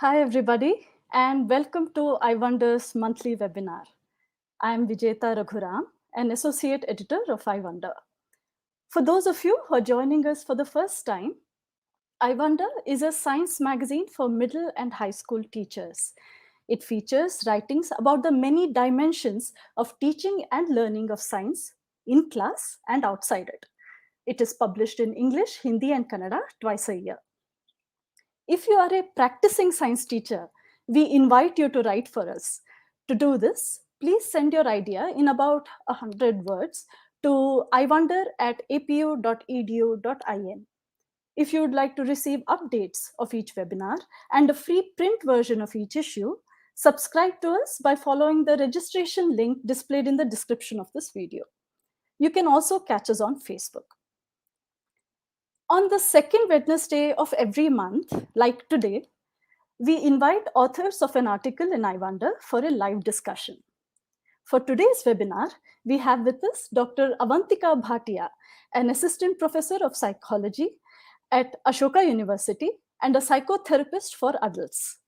Hi, everybody, and welcome to I Wonder's monthly webinar. I am Vijeta Raghuram, an associate editor of I Wonder. For those of you who are joining us for the first time, I Wonder is a science magazine for middle and high school teachers. It features writings about the many dimensions of teaching and learning of science in class and outside it. It is published in English, Hindi, and Kannada twice a year. If you are a practicing science teacher, we invite you to write for us. To do this, please send your idea in about 100 words to iwonder@apu.edu.in. If you would like to receive updates of each webinar and a free print version of each issue, subscribe to us by following the registration link displayed in the description of this video. You can also catch us on Facebook. On the second Wednesday of every month, like today, we invite authors of an article in I Wonder for a live discussion. For today's webinar, we have with us Dr. Avantika Bhatia, an assistant professor of psychology at Ashoka University and a psychotherapist for adults.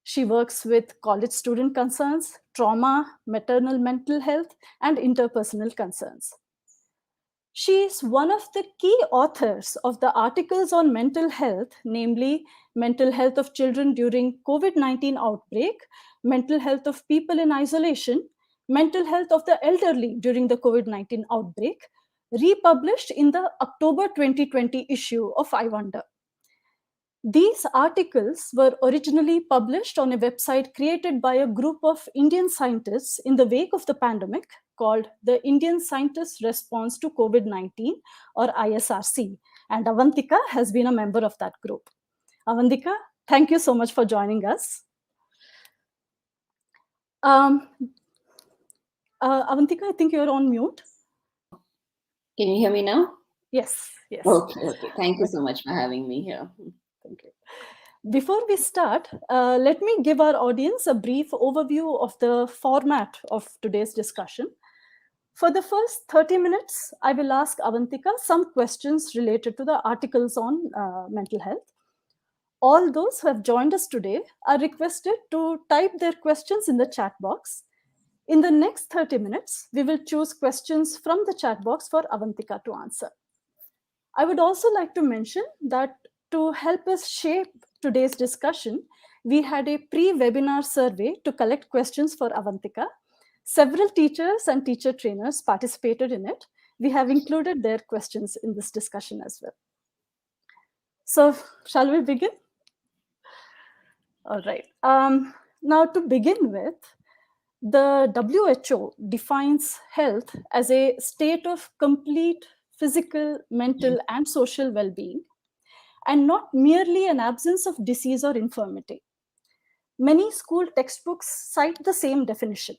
She works with college student concerns, trauma, maternal mental health, and interpersonal concerns. She is one of the key authors of the articles on mental health, namely mental health of children during COVID-19 outbreak, mental health of people in isolation, mental health of the elderly during the COVID-19 outbreak, republished in the October 2020 issue of I Wonder. These articles were originally published on a website created by a group of Indian scientists in the wake of the pandemic called the Indian Scientists' Response to COVID-19, or ISRC. And Avantika has been a member of that group. Avantika, thank you so much for joining us. Avantika, I think you're on mute. Can you hear me now? Yes, yes. Okay. Thank you so much for having me here. Thank you. Before we start, let me give our audience a brief overview of the format of today's discussion. For the first 30 minutes, I will ask Avantika some questions related to the articles on mental health. All those who have joined us today are requested to type their questions in the chat box. In the next 30 minutes, we will choose questions from the chat box for Avantika to answer. I would also like to mention that to help us shape today's discussion, we had a pre-webinar survey to collect questions for Avantika. Several teachers and teacher trainers participated in it. We have included their questions in this discussion as well. So, shall we begin? All right. Now, to begin with, the WHO defines health as a state of complete physical, mental, and social well-being, and not merely an absence of disease or infirmity. Many school textbooks cite the same definition.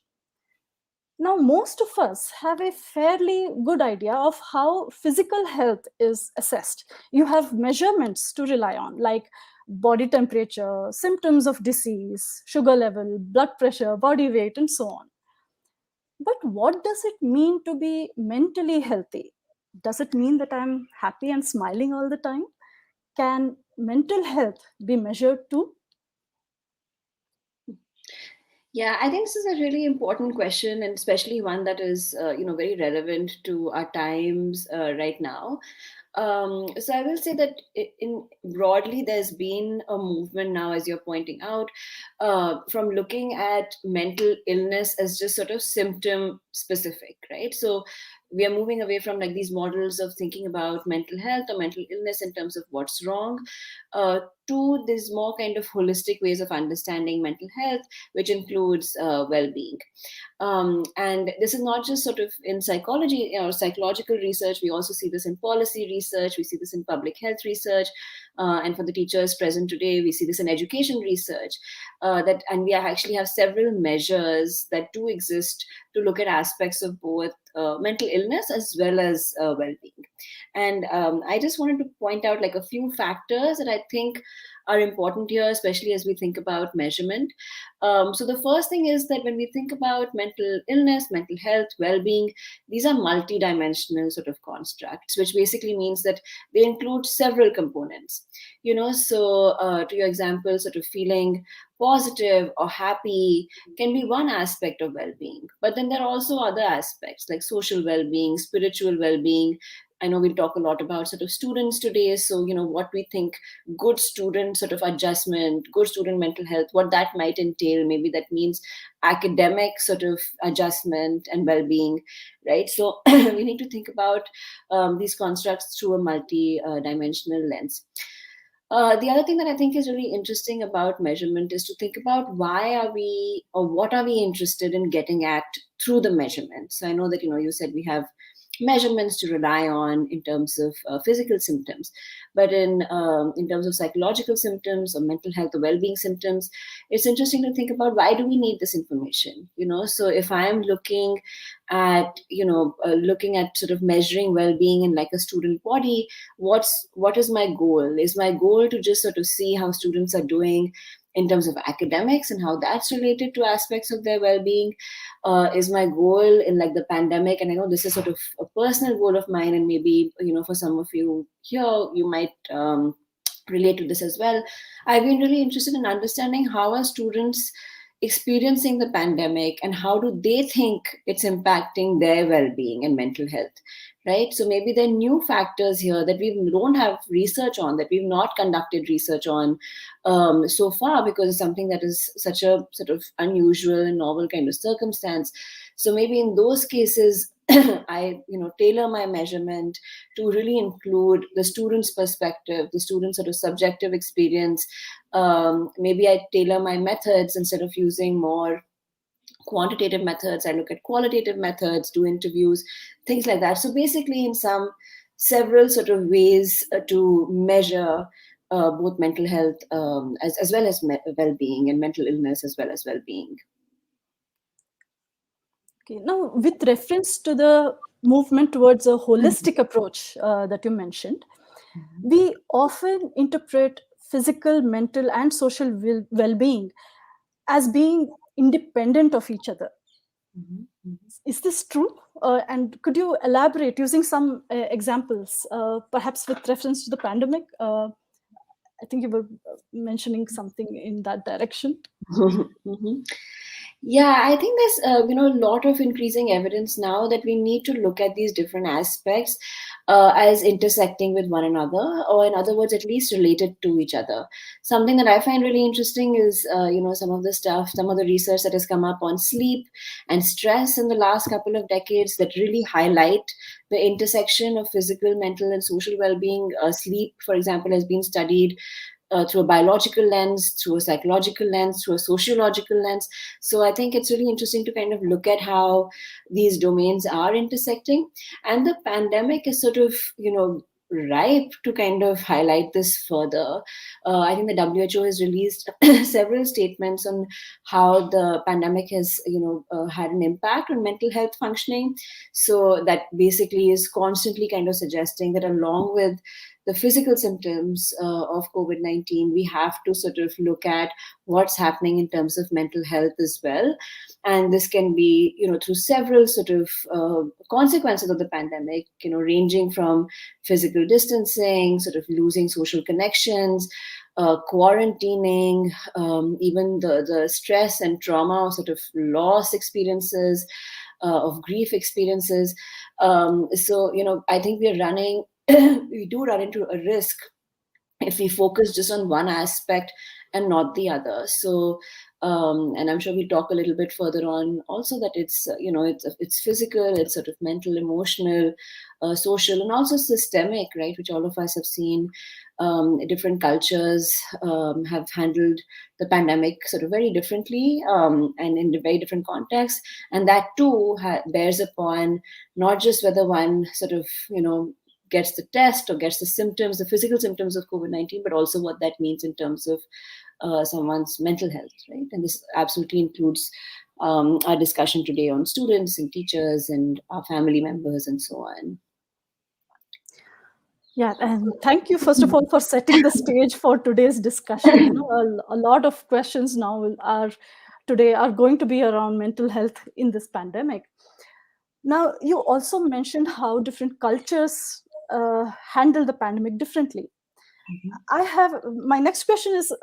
Now, most of us have a fairly good idea of how physical health is assessed. You have measurements to rely on, like body temperature, symptoms of disease, sugar level, blood pressure, body weight, and so on. But what does it mean to be mentally healthy? Does it mean that I'm happy and smiling all the time? Can mental health be measured too? Yeah, I think this is a really important question, and especially one that is, very relevant to our times right now. So I will say that in broadly, there's been a movement now, as you're pointing out, from looking at mental illness as just sort of symptom specific, right? So we are moving away from like these models of thinking about mental health or mental illness in terms of what's wrong, to these more kind of holistic ways of understanding mental health, which includes well-being. And this is not just sort of in psychology or psychological research. We also see this in policy research. We see this in public health research. And for the teachers present today, we see this in education research. And we actually have several measures that do exist to look at aspects of both mental illness as well as well-being. And I just wanted to point out like a few factors that I think are important here, especially as we think about measurement. So the first thing is that when we think about mental illness, mental health, well-being, these are multidimensional sort of constructs, which basically means that they include several components. So to your example, sort of feeling positive or happy can be one aspect of well-being, but then there are also other aspects like social well-being, spiritual well-being. I know we'll talk a lot about sort of students today. So, what we think good student sort of adjustment, good student mental health, what that might entail. Maybe that means academic sort of adjustment and well-being, right? So we need to think about these constructs through a multi-dimensional lens. The other thing that I think is really interesting about measurement is to think about why are we or what are we interested in getting at through the measurement. So I know that, you said we have measurements to rely on in terms of physical symptoms, but in terms of psychological symptoms or mental health or well-being symptoms, it's interesting to think about why do we need this information. So if I am looking at sort of measuring well-being in like a student body, what is my goal? Is my goal to just sort of see how students are doing in terms of academics and how that's related to aspects of their well-being? Is my goal in like the pandemic, and I know this is sort of a personal goal of mine, and maybe for some of you here you might relate to this as well. I've been really interested in understanding how are students experiencing the pandemic and how do they think it's impacting their well-being and mental health, right? So maybe there are new factors here that we don't have research on, that we've not conducted research on so far, because it's something that is such a sort of unusual and novel kind of circumstance. So maybe in those cases, I tailor my measurement to really include the student's perspective, the student's sort of subjective experience. Maybe I tailor my methods. Instead of using more quantitative methods, I look at qualitative methods, do interviews, things like that. So basically, in several sort of ways to measure both mental health as well as well-being, and mental illness as well as well-being. Okay, now with reference to the movement towards a holistic approach that you mentioned, we often interpret physical, mental, and social well-being as being independent of each other. Is this true? And could you elaborate using some examples, perhaps with reference to the pandemic? I think you were mentioning something in that direction. Yeah, I think there's a lot of increasing evidence now that we need to look at these different aspects as intersecting with one another, or in other words, at least related to each other. Something that I find really interesting is some of the research that has come up on sleep and stress in the last couple of decades that really highlight the intersection of physical, mental, and social well-being. Sleep, for example, has been studied through a biological lens, through a psychological lens, through a sociological lens. So I think it's really interesting to kind of look at how these domains are intersecting. And the pandemic is sort of, ripe to kind of highlight this further. I think the WHO has released several statements on how the pandemic has, had an impact on mental health functioning. So that basically is constantly kind of suggesting that along with the physical symptoms of COVID-19, we have to sort of look at what's happening in terms of mental health as well. And this can be, through several sort of consequences of the pandemic, ranging from physical distancing, sort of losing social connections, quarantining, even the stress and trauma, sort of loss experiences, of grief experiences. So, I think we do run into a risk if we focus just on one aspect and not the other. So, and I'm sure we'll talk a little bit further on also that it's, it's physical, it's sort of mental, emotional, social, and also systemic, right? Which all of us have seen. Different cultures have handled the pandemic sort of very differently and in very different contexts. And that too bears upon not just whether one sort of, gets the test or gets the symptoms, the physical symptoms of COVID-19, but also what that means in terms of someone's mental health, right? And this absolutely includes our discussion today on students and teachers and our family members and so on. Yeah, and thank you first of all for setting the stage for today's discussion. A lot of questions now are today are going to be around mental health in this pandemic. Now, you also mentioned how different cultures handle the pandemic differently. I have my next question is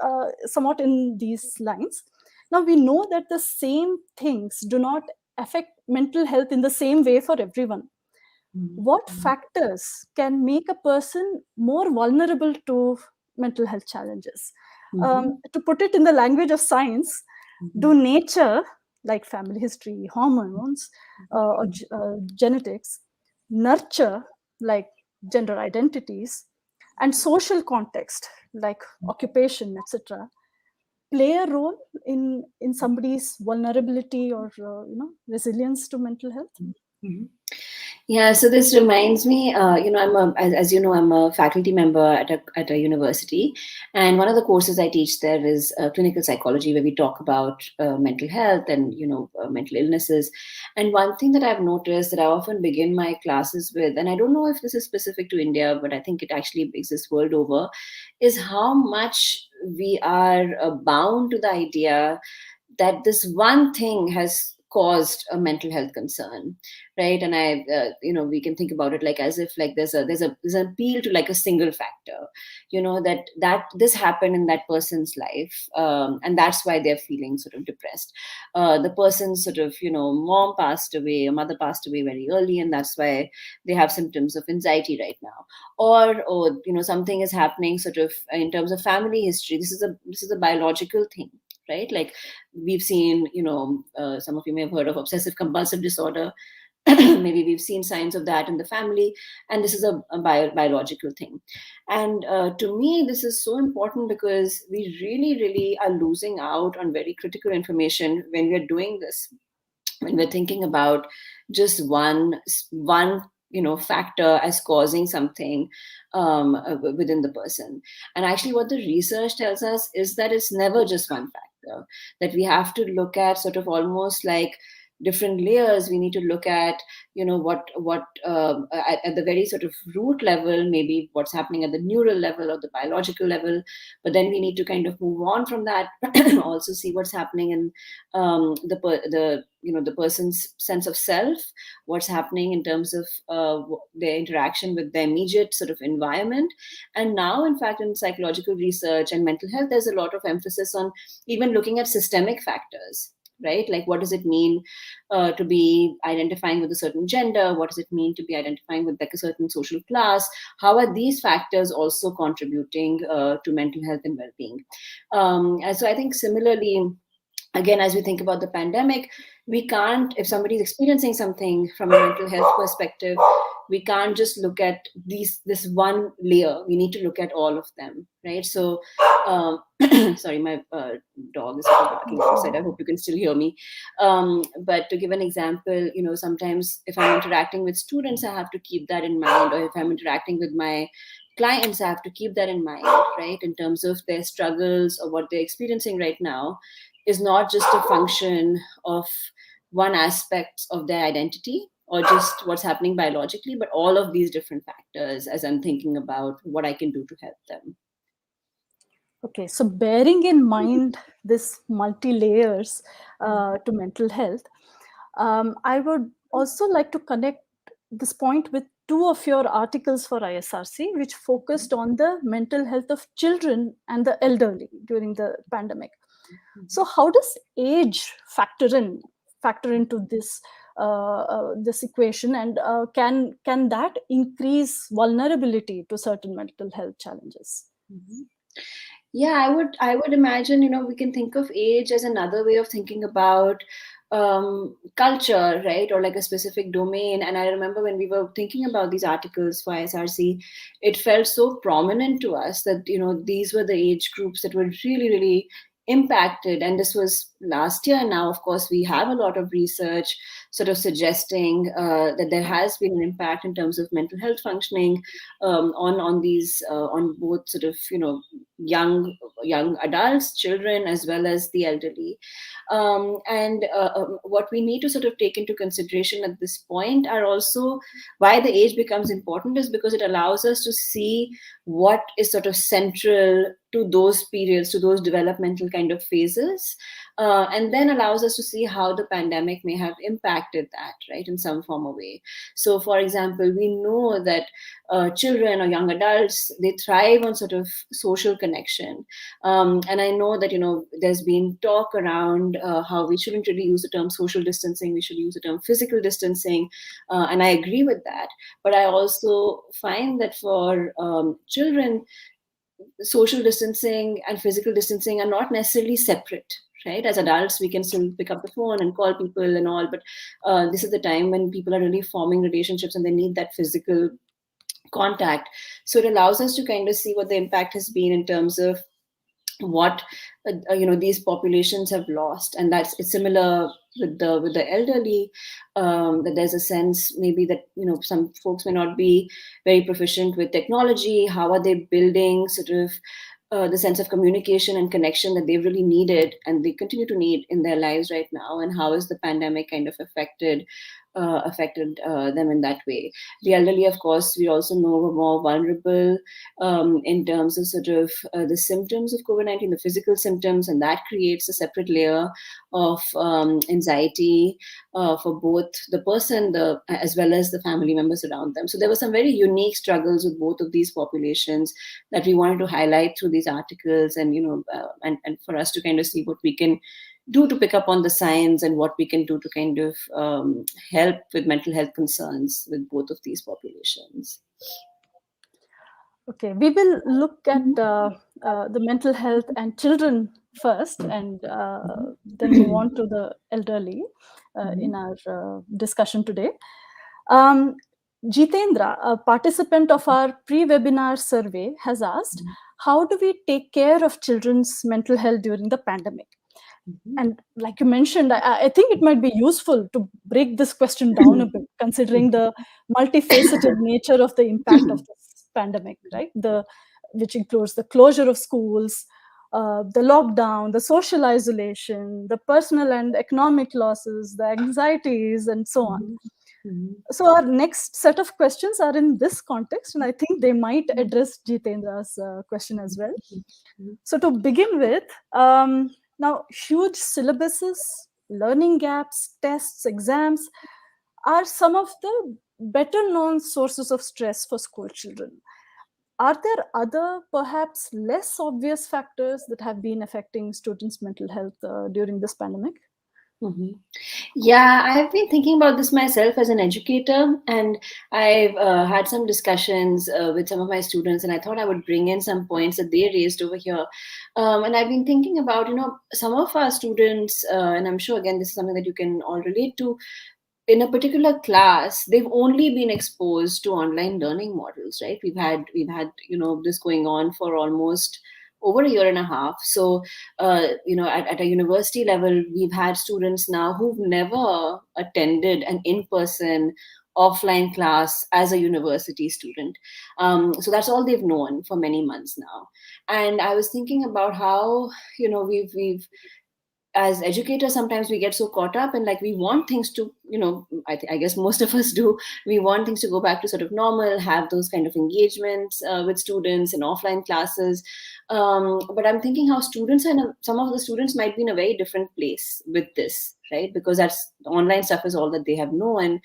somewhat in these lines. Now, we know that the same things do not affect mental health in the same way for everyone. What factors can make a person more vulnerable to mental health challenges? To put it in the language of science, do nature, like family history, hormones, genetics, nurture, like gender identities, and social context, like occupation, etc., play a role in somebody's vulnerability or resilience to mental health? Mhm. Yeah, so this reminds me, as you know, I'm a faculty member at a university, and one of the courses I teach there is clinical psychology, where we talk about mental health and mental illnesses. And one thing that I've noticed that I often begin my classes with, and I don't know if this is specific to India, but I think it actually exists world over, is how much we are bound to the idea that this one thing has caused a mental health concern, right? And we can think about it like as if like there's an appeal to like a single factor, that this happened in that person's life, and that's why they're feeling sort of depressed. The person's sort of mom passed away, or mother passed away very early, and that's why they have symptoms of anxiety right now. Or something is happening sort of in terms of family history. This is a biological thing, right? Like we've seen, some of you may have heard of obsessive compulsive disorder. Maybe we've seen signs of that in the family, and this is a biological thing. And to me, this is so important because we really, really are losing out on very critical information when we're doing this, when we're thinking about just one factor as causing something within the person. And actually what the research tells us is that it's never just one factor, that we have to look at sort of almost like different layers. We need to look at what at the very sort of root level, maybe what's happening at the neural level or the biological level, but then we need to kind of move on from that. Also see what's happening in the person's sense of self, what's happening in terms of their interaction with the immediate sort of environment. And now, in fact, in psychological research and mental health, there's a lot of emphasis on even looking at systemic factors, right? Like what does it mean to be identifying with a certain gender? What does it mean to be identifying with like a certain social class? How are these factors also contributing to mental health and well-being? And so I think similarly, again, as we think about the pandemic, we can't, if somebody's experiencing something from a mental health perspective, we can't just look at this one layer. We need to look at all of them, right? So sorry, my dog is sort of barking outside. I hope you can still hear me. But to give an example, sometimes if I'm interacting with students, I have to keep that in mind. Or if I'm interacting with my clients, I have to keep that in mind, right? In terms of their struggles or what they're experiencing right now is not just a function of one aspect of their identity or just what's happening biologically, but all of these different factors as I'm thinking about what I can do to help them. Okay, so bearing in mind this multi layers to mental health, I would also like to connect this point with two of your articles for ISRC, which focused on the mental health of children and the elderly during the pandemic. So, how does age factor into this equation, and can that increase vulnerability to certain mental health challenges? Mm-hmm. Yeah, I would imagine, we can think of age as another way of thinking about culture, right? Or like a specific domain. And I remember when we were thinking about these articles for ISRC, it felt so prominent to us that, these were the age groups that were really, really impacted. And this was last year. Now, of course, we have a lot of research sort of suggesting that there has been an impact in terms of mental health functioning on these on both sort of young adults, children, as well as the elderly. And what we need to sort of take into consideration at this point are also why the age becomes important is because it allows us to see what is sort of central to those periods, to those developmental kind of phases, and then allows us to see how the pandemic may have impacted that, right, in some form or way. So, for example, we know that children or young adults, they thrive on sort of social connection. And I know that, there's been talk around how we shouldn't really use the term social distancing, we should use the term physical distancing. And I agree with that. But I also find that for children, social distancing and physical distancing are not necessarily separate, right? As adults, we can still pick up the phone and call people and all, but this is the time when people are really forming relationships and they need that physical contact. So it allows us to kind of see what the impact has been in terms of what these populations have lost. And it's similar with the elderly, that there's a sense maybe that some folks may not be very proficient with technology. How are they building sort of the sense of communication and connection that they've really needed and they continue to need in their lives right now? And how has the pandemic kind of affected them in that way? The elderly, of course, we also know were more vulnerable in terms of sort of the symptoms of COVID-19, the physical symptoms, and that creates a separate layer of anxiety for both the person as well as the family members around them. So there were some very unique struggles with both of these populations that we wanted to highlight through these articles, and and for us to kind of see what we can do to pick up on the science and what we can do to kind of help with mental health concerns with both of these populations. Okay, we will look at the mental health and children first, and then move on to the elderly in our discussion today. Jitendra, a participant of our pre-webinar survey, has asked, how do we take care of children's mental health during the pandemic? And like you mentioned, I think it might be useful to break this question down a bit, considering the multifaceted nature of the impact of this pandemic, right? Which includes the closure of schools, the lockdown, the social isolation, the personal and economic losses, the anxieties, and so on. So our next set of questions are in this context, and I think they might address Jitendra's question as well. So to begin with, now huge syllabuses, learning gaps, tests, exams are some of the better known sources of stress for school children. Are there other, perhaps less obvious factors that have been affecting students' mental health during this pandemic? Yeah, I've been thinking about this myself as an educator, and I've had some discussions with some of my students, and I thought I would bring in some points that they raised over here. And I've been thinking about, some of our students, and I'm sure, again, this is something that you can all relate to. In a particular class, they've only been exposed to online learning models, right? We've had this going on for almost over a year and a half. So at a university level, we've had students now who've never attended an in-person offline class as a university student. So that's all they've known for many months now. And I was thinking about how we've as educators, sometimes we get so caught up and like we want things to, I guess most of us do, we want things to go back to sort of normal, have those kind of engagements with students in offline classes. But I'm thinking how students some of the students might be in a very different place with this, right? Because that's online stuff is all that they have known.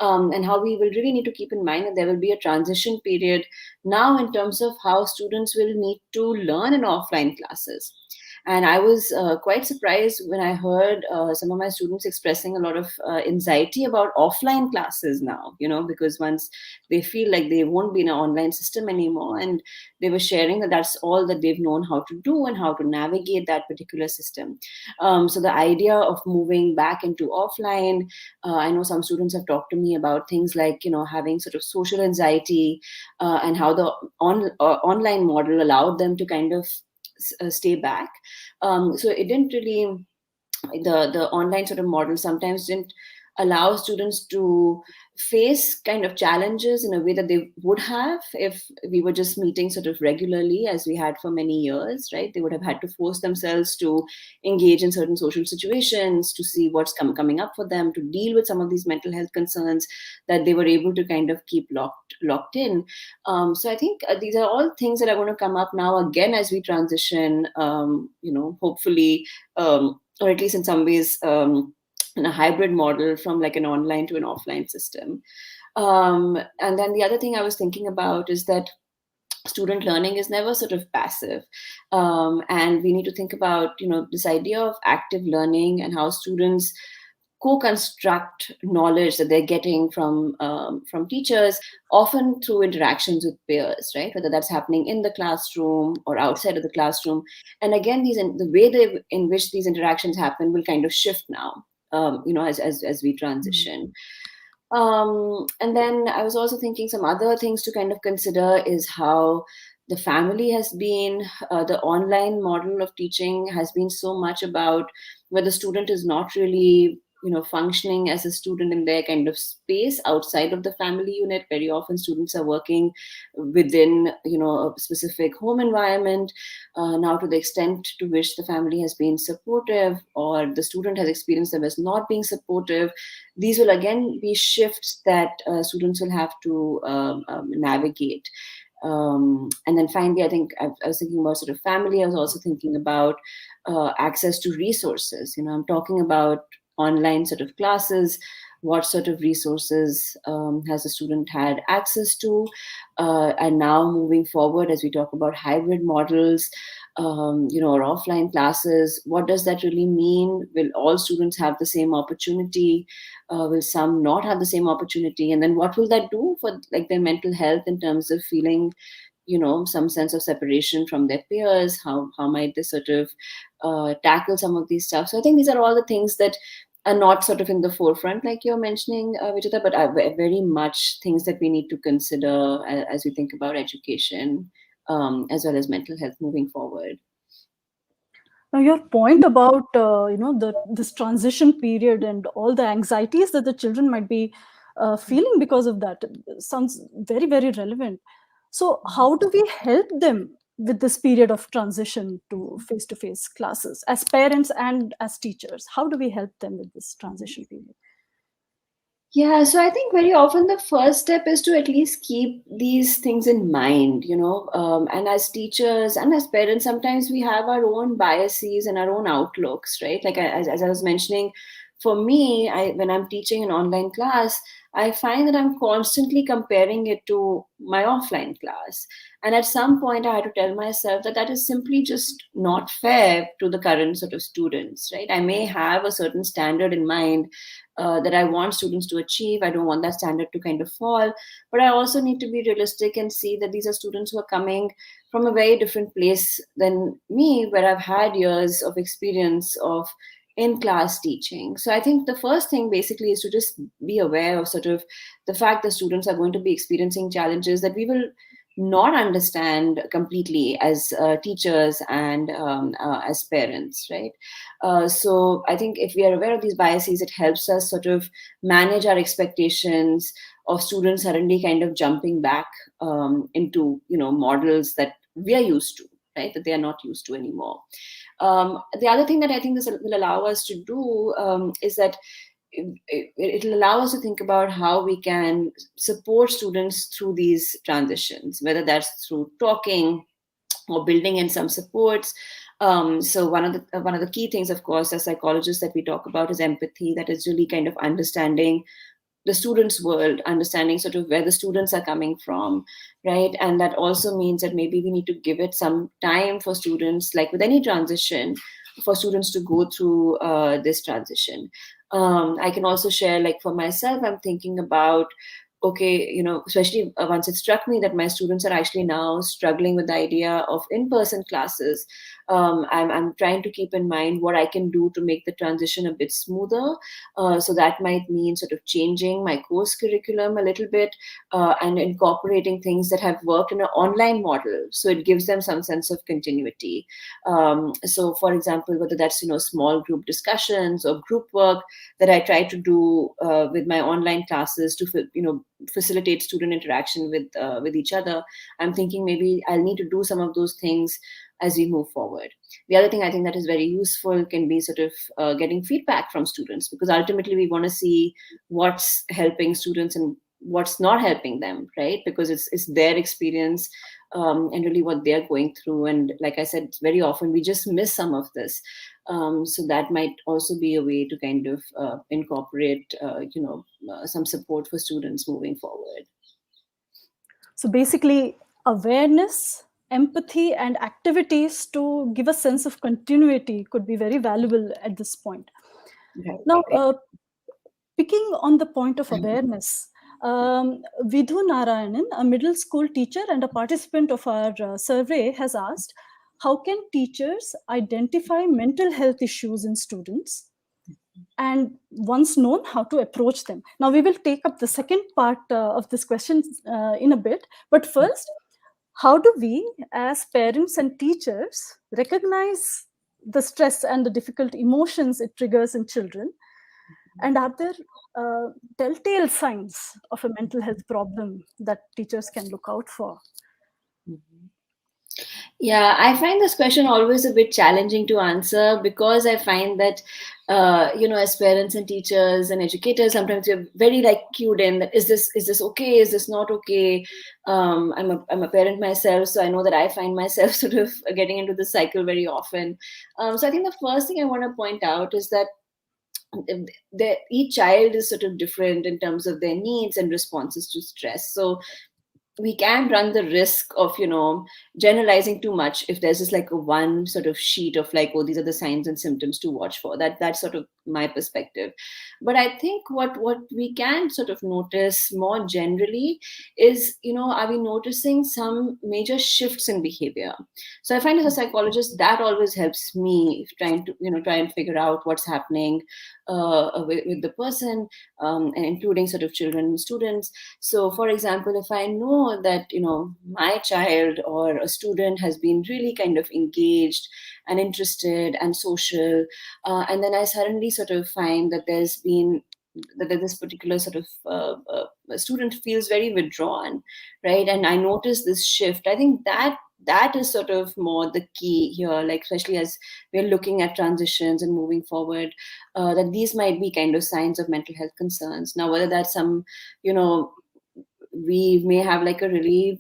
And how we will really need to keep in mind that there will be a transition period now in terms of how students will need to learn in offline classes. And I was quite surprised when I heard some of my students expressing a lot of anxiety about offline classes now, because once they feel like they won't be in an online system anymore, and they were sharing that that's all that they've known how to do and how to navigate that particular system. So the idea of moving back into offline, I know some students have talked to me about things like, having sort of social anxiety and how the online model allowed them to kind of stay back. So it didn't really, the online sort of model sometimes didn't allow students to face kind of challenges in a way that they would have if we were just meeting sort of regularly as we had for many years, right? They would have had to force themselves to engage in certain social situations, to see what's coming up for them, to deal with some of these mental health concerns that they were able to kind of keep locked in. So I think these are all things that are going to come up now again as we transition, hopefully, or at least in some ways, in a hybrid model from like an online to an offline system. And then the other thing I was thinking about is that student learning is never sort of passive, and we need to think about this idea of active learning and how students co-construct knowledge that they're getting from teachers, often through interactions with peers, right? Whether that's happening in the classroom or outside of the classroom. And again, the way in which these interactions happen will kind of shift now, as we transition. And then I was also thinking some other things to kind of consider is how the family has been, the online model of teaching has been so much about where the student is not really functioning as a student in their kind of space outside of the family unit. Very often students are working within a specific home environment. Now, to the extent to which the family has been supportive or the student has experienced them as not being supportive, these will again be shifts that students will have to navigate. And then finally, I think I was thinking about sort of family. I was also thinking about access to resources. I'm talking about online sort of classes. What sort of resources has a student had access to? And now moving forward, as we talk about hybrid models, or offline classes, what does that really mean? Will all students have the same opportunity? Will some not have the same opportunity? And then what will that do for like their mental health in terms of feeling some sense of separation from their peers? How might they sort of tackle some of these stuff? So I think these are all the things that are not sort of in the forefront, like you're mentioning, Vijita, but are very much things that we need to consider as we think about education, as well as mental health moving forward. Now, your point about this transition period and all the anxieties that the children might be feeling because of that sounds very, very relevant. So, how do we help them with this period of transition to face classes as parents and as teachers? How do we help them with this transition period? Yeah, so I think very often the first step is to at least keep these things in mind, and as teachers and as parents, sometimes we have our own biases and our own outlooks, right? Like as I was mentioning, for me, when I'm teaching an online class, I find that I'm constantly comparing it to my offline class. And at some point, I had to tell myself that that is simply just not fair to the current sort of students, right? I may have a certain standard in mind that I want students to achieve. I don't want that standard to kind of fall. But I also need to be realistic and see that these are students who are coming from a very different place than me, where I've had years of experience of in-class teaching. So I think the first thing basically is to just be aware of sort of the fact that students are going to be experiencing challenges that we will not understand completely as teachers and as parents, right? So I think if we are aware of these biases, it helps us sort of manage our expectations of students suddenly kind of jumping back into models that we are used to, right? That they are not used to anymore. The other thing that I think this will allow us to do is that it'll allow us to think about how we can support students through these transitions, whether that's through talking or building in some supports. So one of the key things, of course, as psychologists that we talk about is empathy. That is really kind of understanding the students' world, understanding sort of where the students are coming from, right? And that also means that maybe we need to give it some time for students, like with any transition, for students to go through this transition. I can also share, like for myself, I'm thinking about okay, especially once it struck me that my students are actually now struggling with the idea of in-person classes. I'm trying to keep in mind what I can do to make the transition a bit smoother. So that might mean sort of changing my course curriculum a little bit, and incorporating things that have worked in an online model. So it gives them some sense of continuity. So, for example, whether that's small group discussions or group work that I try to do with my online classes to facilitate student interaction with each other. I'm thinking maybe I'll need to do some of those things as we move forward. The other thing I think that is very useful can be sort of getting feedback from students, because ultimately we want to see what's helping students and what's not helping them, right? Because it's their experience, and really what they're going through. And like I said, very often we just miss some of this. So that might also be a way to kind of incorporate, some support for students moving forward. So basically, awareness, empathy, and activities to give a sense of continuity could be very valuable at this point. Right. Now, picking on the point of awareness, Vidhu Narayanan, a middle school teacher and a participant of our survey, has asked, how can teachers identify mental health issues in students? And once known, how to approach them. Now, we will take up the second part of this question in a bit. But first, how do we, as parents and teachers, recognize the stress and the difficult emotions it triggers in children? And are there telltale signs of a mental health problem that teachers can look out for? Yeah, I find this question always a bit challenging to answer, because I find that, as parents and teachers and educators, sometimes we're very like cued in that is this okay? Is this not okay? I'm a parent myself, so I know that I find myself sort of getting into this cycle very often. So I think the first thing I want to point out is that each child is sort of different in terms of their needs and responses to stress. So we can run the risk of generalizing too much if there's just like a one sort of sheet of like, oh, these are the signs and symptoms to watch for. That's sort of my perspective. But I think what we can sort of notice more generally is, are we noticing some major shifts in behavior? So I find as a psychologist that always helps me trying to try and figure out what's happening with the person, and including sort of children and students. So, for example, if I know that my child or a student has been really kind of engaged and interested and social, and then I suddenly sort of find that that this particular sort of student feels very withdrawn, right? And I notice this shift. I think that is sort of more the key here, like especially as we're looking at transitions and moving forward, that these might be kind of signs of mental health concerns. Now, whether that's some, we may have like a really,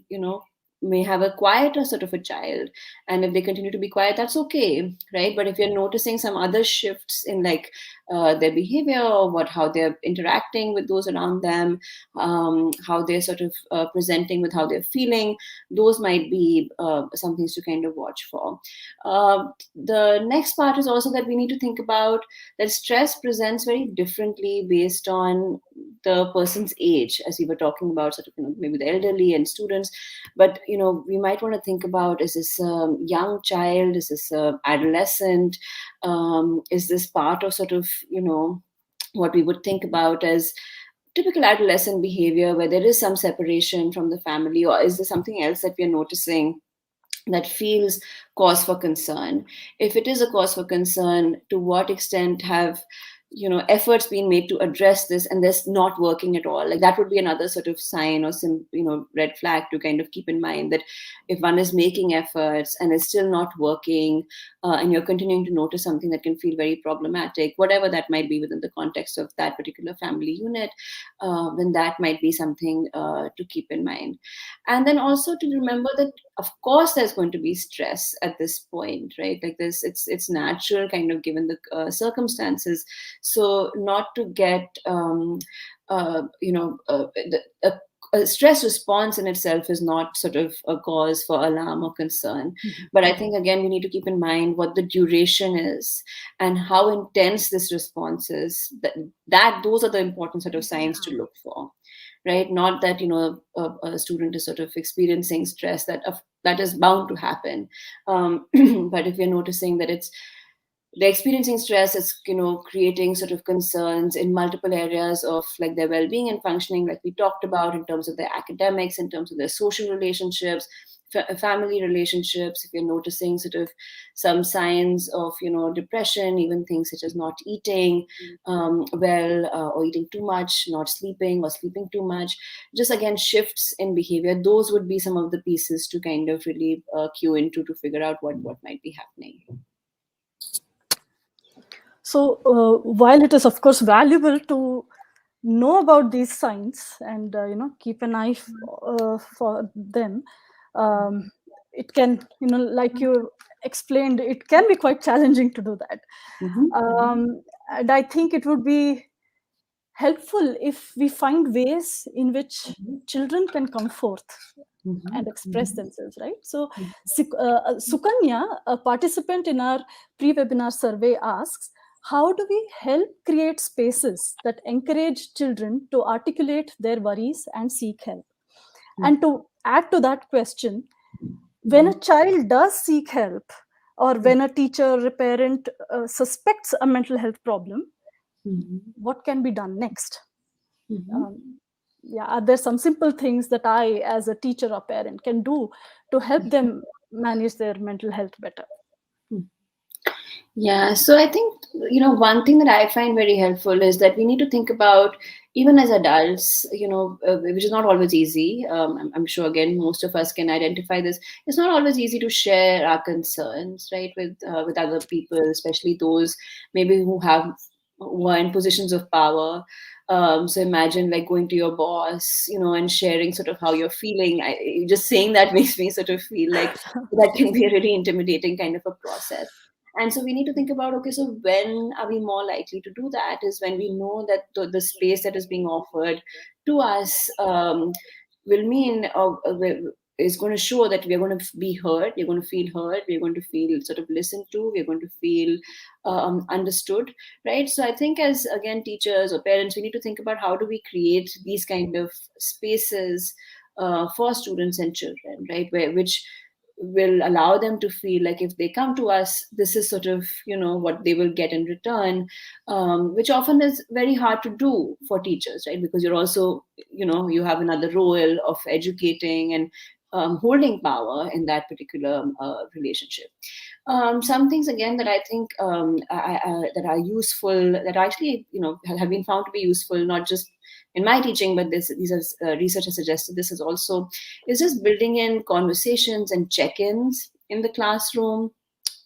may have a quieter sort of a child, and if they continue to be quiet, that's okay, right? But if you're noticing some other shifts in like their behavior, or how they're interacting with those around them, how they're sort of presenting with how they're feeling, those might be some things to kind of watch for. The next part is also that we need to think about that stress presents very differently based on the person's age, as we were talking about, sort of maybe the elderly and students. But we might want to think about, is this a young child, is this a adolescent, is this part of sort of what we would think about as typical adolescent behavior, where there is some separation from the family, or is there something else that we're noticing that feels cause for concern? If it is a cause for concern, to what extent have efforts being made to address this, and this not working at all? Like that would be another sort of sign or some red flag to kind of keep in mind, that if one is making efforts and it's still not working, and you're continuing to notice something that can feel very problematic, whatever that might be within the context of that particular family unit, then that might be something to keep in mind. And then also to remember that of course there's going to be stress at this point, right? Like this, it's natural kind of given the circumstances. So not to get stress response in itself is not sort of a cause for alarm or concern. But I think, again, we need to keep in mind what the duration is and how intense this response is. That those are the important sort of signs to look for, right? Not that, a student is sort of experiencing stress, that is bound to happen. But if we're noticing that they're experiencing stress, it's creating sort of concerns in multiple areas of like their well-being and functioning, like we talked about, in terms of their academics, in terms of their social relationships, family relationships. If you're noticing sort of some signs of depression, even things such as not eating or eating too much, not sleeping or sleeping too much, just again shifts in behavior, those would be some of the pieces to kind of really cue into to figure out what might be happening. So while it is of course valuable to know about these signs and keep an eye for them, it can, like you explained, it can be quite challenging to do that. And I think it would be helpful if we find ways in which children can come forth and express themselves, right? So Sukanya, a participant in our pre-webinar survey, asks, how do we help create spaces that encourage children to articulate their worries and seek help? And to add to that question, when a child does seek help, or when a teacher or a parent suspects a mental health problem, what can be done next? Are there some simple things that I, as a teacher or parent, can do to help them manage their mental health better? Yeah, so I think, one thing that I find very helpful is that we need to think about, even as adults, which is not always easy. I'm sure, again, most of us can identify this. It's not always easy to share our concerns, right, with other people, especially those maybe who are in positions of power. So imagine like going to your boss, and sharing sort of how you're feeling. Just saying that makes me sort of feel like that can be a really intimidating kind of a process. And so we need to think about, okay, so when are we more likely to do that? Is when we know that the space that is being offered to us will mean is going to show that we're going to be heard, we're going to feel heard, we're going to feel sort of listened to, we're going to feel understood, right? So I think, as again teachers or parents, we need to think about how do we create these kind of spaces for students and children, right? Which will allow them to feel like if they come to us, this is sort of what they will get in return, which often is very hard to do for teachers, right? Because you're also you have another role of educating and holding power in that particular relationship. Some things again that I think that are useful, that actually have been found to be useful, not just in my teaching, but research has suggested this is just building in conversations and check-ins in the classroom,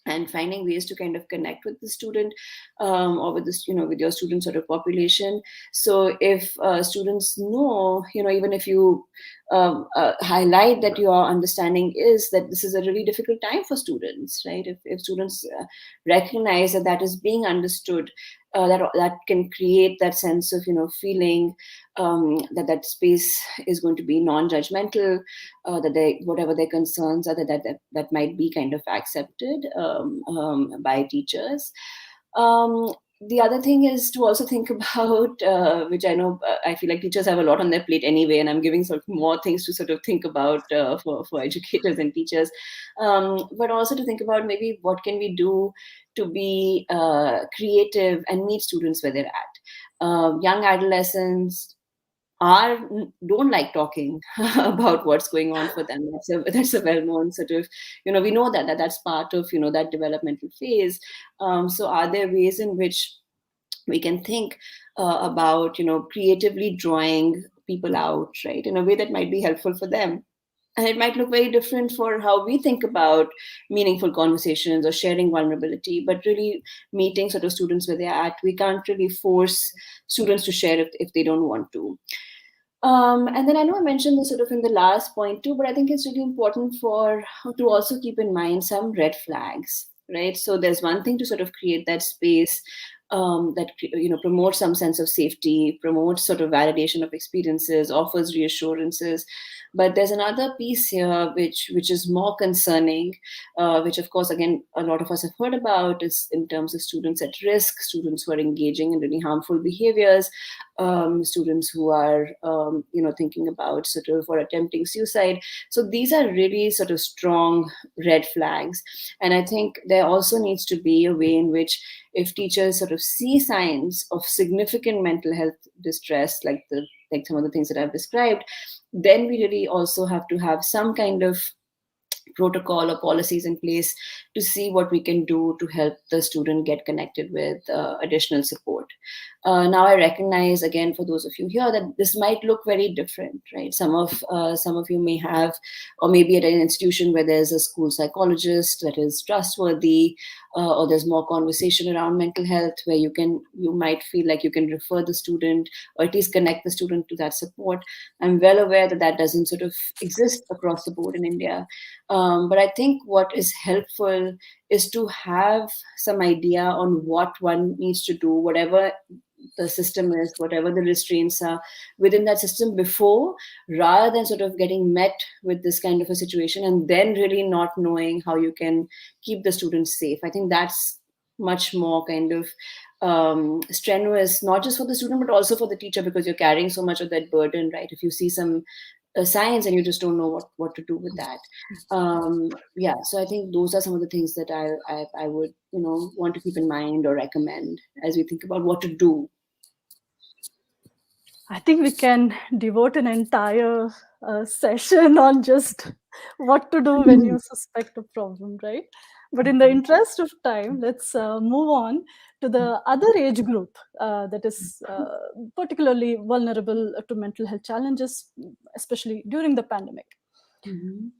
and finding ways to kind of connect with the student, or with this, with your student sort of population. So if students know, even if you highlight that your understanding is that this is a really difficult time for students, right? If students recognize that is being understood, that can create that sense of feeling that space is going to be non-judgmental, that whatever their concerns are, that might be kind of accepted by teachers. The other thing is to also think about, which I know I feel like teachers have a lot on their plate anyway, and I'm giving sort of more things to sort of think about for educators and teachers, but also to think about maybe what can we do to be creative and meet students where they're at. Young adolescents don't like talking about what's going on for them. That's a well-known sort of, we know that's part of that developmental phase. So are there ways in which we can think about creatively drawing people out, right, in a way that might be helpful for them? And it might look very different for how we think about meaningful conversations or sharing vulnerability, but really meeting sort of students where they're at. We can't really force students to share if they don't want to. And then I know I mentioned this sort of in the last point too, but I think it's really important to also keep in mind some red flags, right? So there's one thing to sort of create that space that promotes some sense of safety, promotes sort of validation of experiences, offers reassurances. But there's another piece here which is more concerning, which of course again a lot of us have heard about, is in terms of students at risk, students who are engaging in really harmful behaviors, students who are thinking about sort of or attempting suicide. So these are really sort of strong red flags. And I think there also needs to be a way in which, if teachers sort of see signs of significant mental health distress, like some of the things that I've described, then we really also have to have some kind of protocol or policies in place to see what we can do to help the student get connected with additional support. Now, I recognize, again, for those of you here, that this might look very different, right? Some of you may have, or maybe at an institution where there's a school psychologist that is trustworthy, or there's more conversation around mental health, where you might feel like you can refer the student, or at least connect the student to that support. I'm well aware that that doesn't sort of exist across the board in India. But I think what is helpful is to have some idea on what one needs to do, whatever the system is, whatever the restraints are within that system before, rather than sort of getting met with this kind of a situation and then really not knowing how you can keep the students safe. I think that's much more kind of strenuous, not just for the student, but also for the teacher, because you're carrying so much of that burden, right? If you see some signs and you just don't know what to do with that. Yeah, so I think those are some of the things that I would want to keep in mind or recommend as we think about what to do. I think we can devote an entire session on just what to do when you suspect a problem, right? But in the interest of time, let's move on to the other age group that is particularly vulnerable to mental health challenges, especially during the pandemic. Mhm.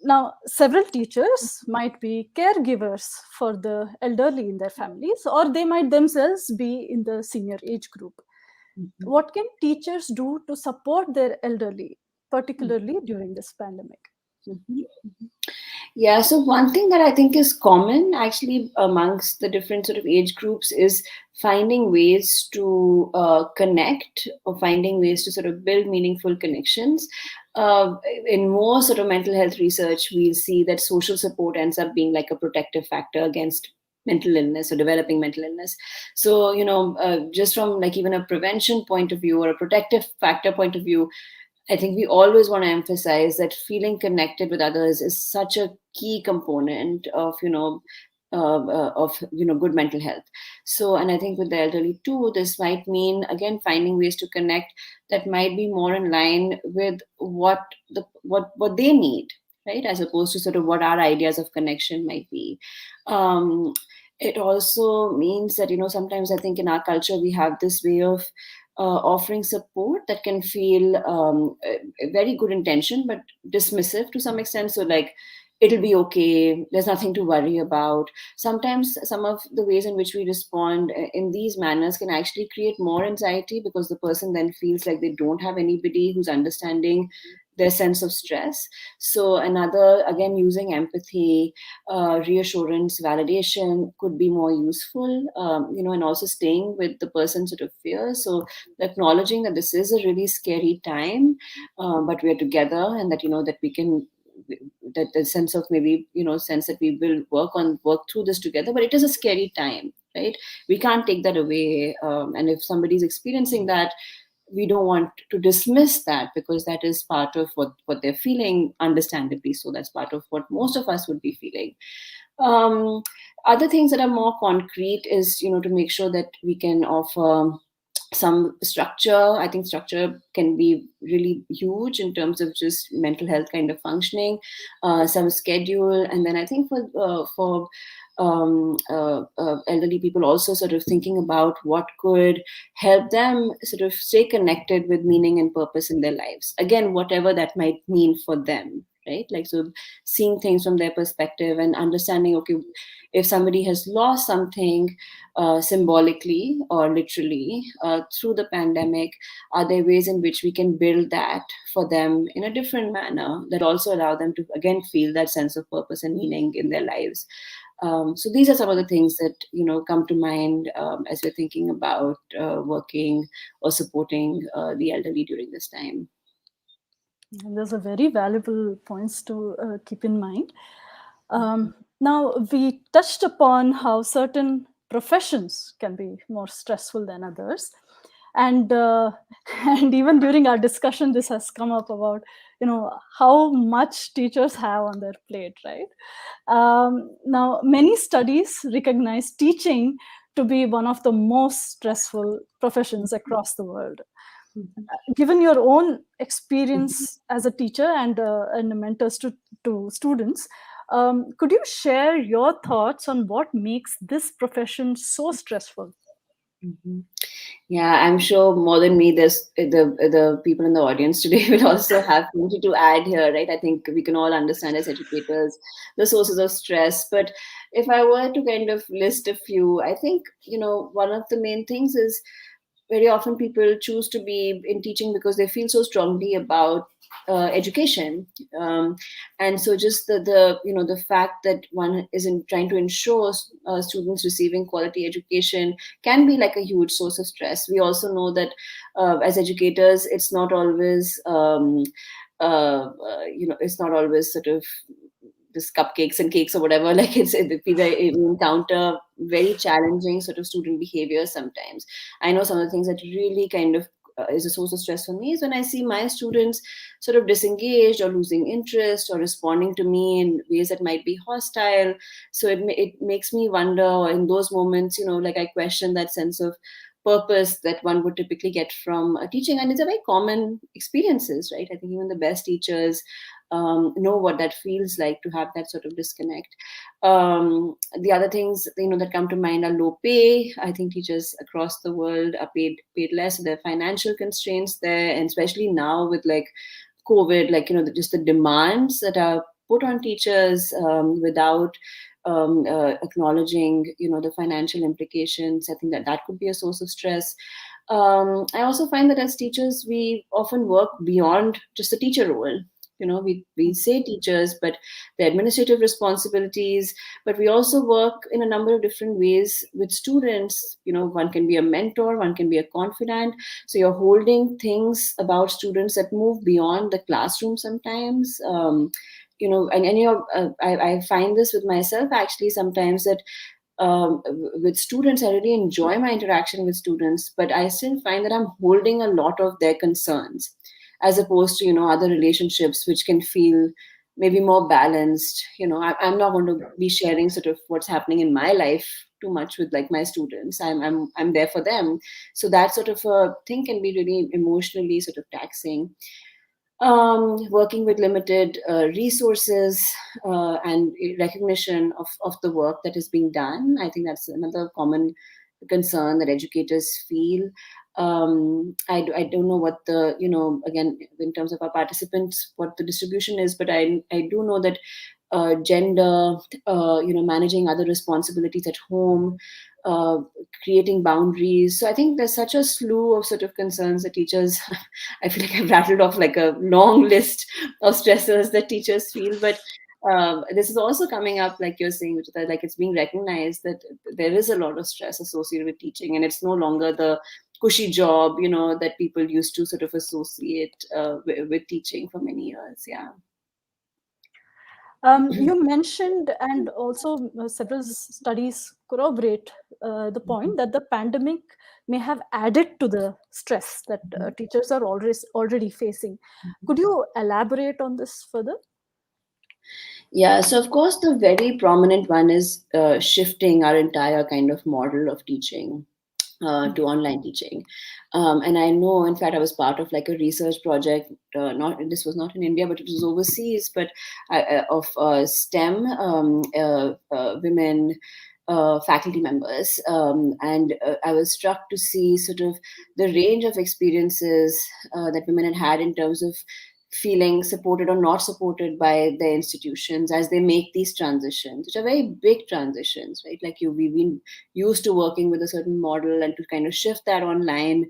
Now, several teachers might be caregivers for the elderly in their families, or they might themselves be in the senior age group. Mhm. What can teachers do to support their elderly, particularly during this pandemic? Mhm. Yeah, so one thing that I think is common actually amongst the different sort of age groups is finding ways to connect, or finding ways to sort of build meaningful connections. In more sort of mental health research, we'll see that social support ends up being like a protective factor against mental illness or developing mental illness. So, just from like even a prevention point of view or a protective factor point of view, I think we always want to emphasize that feeling connected with others is such a key component of good mental health. So, and I think with the elderly too, this might mean again finding ways to connect that might be more in line with what they need, right, as opposed to sort of what our ideas of connection might be. Um, it also means that sometimes I think in our culture we have this way of offering support that can feel a very good intention but dismissive to some extent. So like, it'll be okay, there's nothing to worry about. Sometimes some of the ways in which we respond in these manners can actually create more anxiety, because the person then feels like they don't have anybody who's understanding their sense of stress. So another, again, using empathy, reassurance, validation could be more useful, and also staying with the person's sort of fear. So acknowledging that this is a really scary time, but we are together, and that that we can, that the sense of maybe sense that we will work through this together. But it is a scary time, right? We can't take that away, and if somebody's experiencing that, we don't want to dismiss that, because that is part of what they're feeling, understandably so. That's part of what most of us would be feeling. um, Other things that are more concrete is to make sure that we can offer some structure. I think structure can be really huge in terms of just mental health kind of functioning, some schedule. And then I think for elderly people, also sort of thinking about what could help them sort of stay connected with meaning and purpose in their lives, again, whatever that might mean for them, right? Like, so seeing things from their perspective and understanding, okay, if somebody has lost something, symbolically or literally, through the pandemic, are there ways in which we can build that for them in a different manner that also allow them to again feel that sense of purpose and meaning in their lives? So these are some of the things that come to mind as we're thinking about working or supporting the elderly during this time. And those are very valuable points to keep in mind. Now, we touched upon how certain professions can be more stressful than others. And, and even during our discussion, this has come up about, how much teachers have on their plate, right? Now, many studies recognize teaching to be one of the most stressful professions across the world. Given your own experience as a teacher and a mentor to students, could you share your thoughts on what makes this profession so stressful? Mhm. Yeah, I'm sure more than me, there's the people in the audience today will also have plenty to add here, right? I think we can all understand as educators the sources of stress. But if I were to kind of list a few, I think, one of the main things is very often people choose to be in teaching because they feel so strongly about education, and so just the fact that one isn't trying to ensure students receiving quality education can be like a huge source of stress. We also know that as educators, it's not always it's not always sort of this cupcakes and cakes or whatever. Like we encounter very challenging sort of student behavior sometimes. I know some of the things that really kind of is a source of stress for me is when I see my students sort of disengaged or losing interest or responding to me in ways that might be hostile. So it makes me wonder in those moments, like I question that sense of purpose that one would typically get from teaching. And it's a very common experiences, right? I think even the best teachers know what that feels like to have that sort of disconnect. The other things that come to mind are low pay. I think teachers across the world are paid less. So there are financial constraints there, and especially now with like COVID, like just the demands that are put on teachers without acknowledging the financial implications. I think that could be a source of stress. I also find that as teachers, we often work beyond just the teacher role. We say teachers, but the administrative responsibilities, but we also work in a number of different ways with students. One can be a mentor, one can be a confidant. So you're holding things about students that move beyond the classroom sometimes. And I find this with myself actually sometimes that with students, I really enjoy my interaction with students, but I still find that I'm holding a lot of their concerns as opposed to, other relationships, which can feel maybe more balanced. I'm not going to be sharing sort of what's happening in my life too much with like my students. I'm there for them. So that sort of a thing can be really emotionally sort of taxing. Working with limited resources and recognition of the work that is being done. I think that's another common concern that educators feel. I don't know what the, again, in terms of our participants, what the distribution is, but I do know that gender, managing other responsibilities at home, uh, creating boundaries. So I think there's such a slew of sort of concerns that teachers, I feel like I've rattled off like a long list of stressors that teachers feel. But this is also coming up, like you're saying, which is that, like, it's being recognized that there is a lot of stress associated with teaching, and it's no longer the cushy job, that people used to sort of associate with teaching for many years. Yeah. You mentioned, and also several studies corroborate the point that the pandemic may have added to the stress that teachers are already facing. Could you elaborate on this further? Yeah, so of course, the very prominent one is shifting our entire kind of model of teaching to online teaching. And I know, in fact, I was part of like a research project. Not this was not in India, but it was overseas. But of STEM women faculty members, and I was struck to see sort of the range of experiences that women had had in terms of feeling supported or not supported by their institutions as they make these transitions, which are very big transitions, right? Like we've been used to working with a certain model, and to kind of shift that online,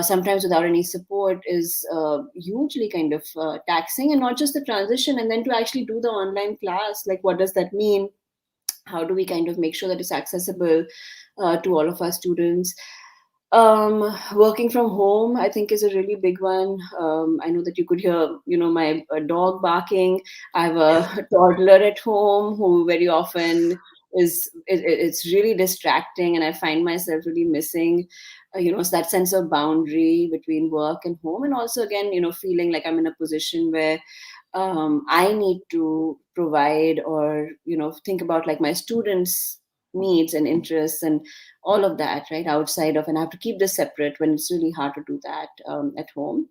sometimes without any support, is hugely kind of taxing. And not just the transition, and then to actually do the online class, like what does that mean? How do we kind of make sure that it's accessible to all of our students? Working from home, I think, is a really big one. I know that you could hear, my dog barking. I have a toddler at home who very often it's really distracting, and I find myself really missing, that sense of boundary between work and home, and also again, feeling like I'm in a position where I need to provide or think about like my students' needs and interests and all of that, right, outside of, and I have to keep this separate when it's really hard to do that at home.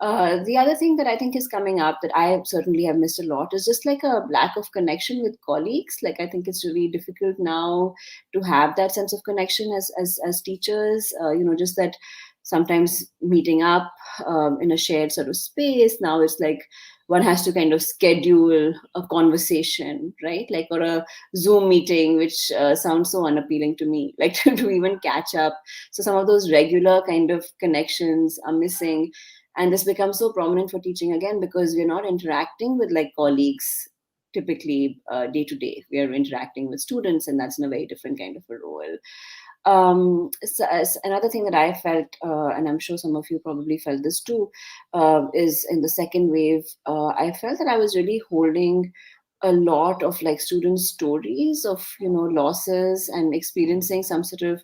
The other thing that I think is coming up that I certainly have missed a lot is just like a lack of connection with colleagues. Like I think it's really difficult now to have that sense of connection as teachers. Just that sometimes meeting up in a shared sort of space. Now it's like one has to kind of schedule a conversation, right? Like, or a Zoom meeting, which sounds so unappealing to me, like to even catch up. So some of those regular kind of connections are missing, and this becomes so prominent for teaching again because we're not interacting with like colleagues typically day to day. We are interacting with students, and that's in a very different kind of a role. So as another thing that I felt, and I'm sure some of you probably felt this too, is in the second wave, I felt that I was really holding a lot of like student stories of losses and experiencing some sort of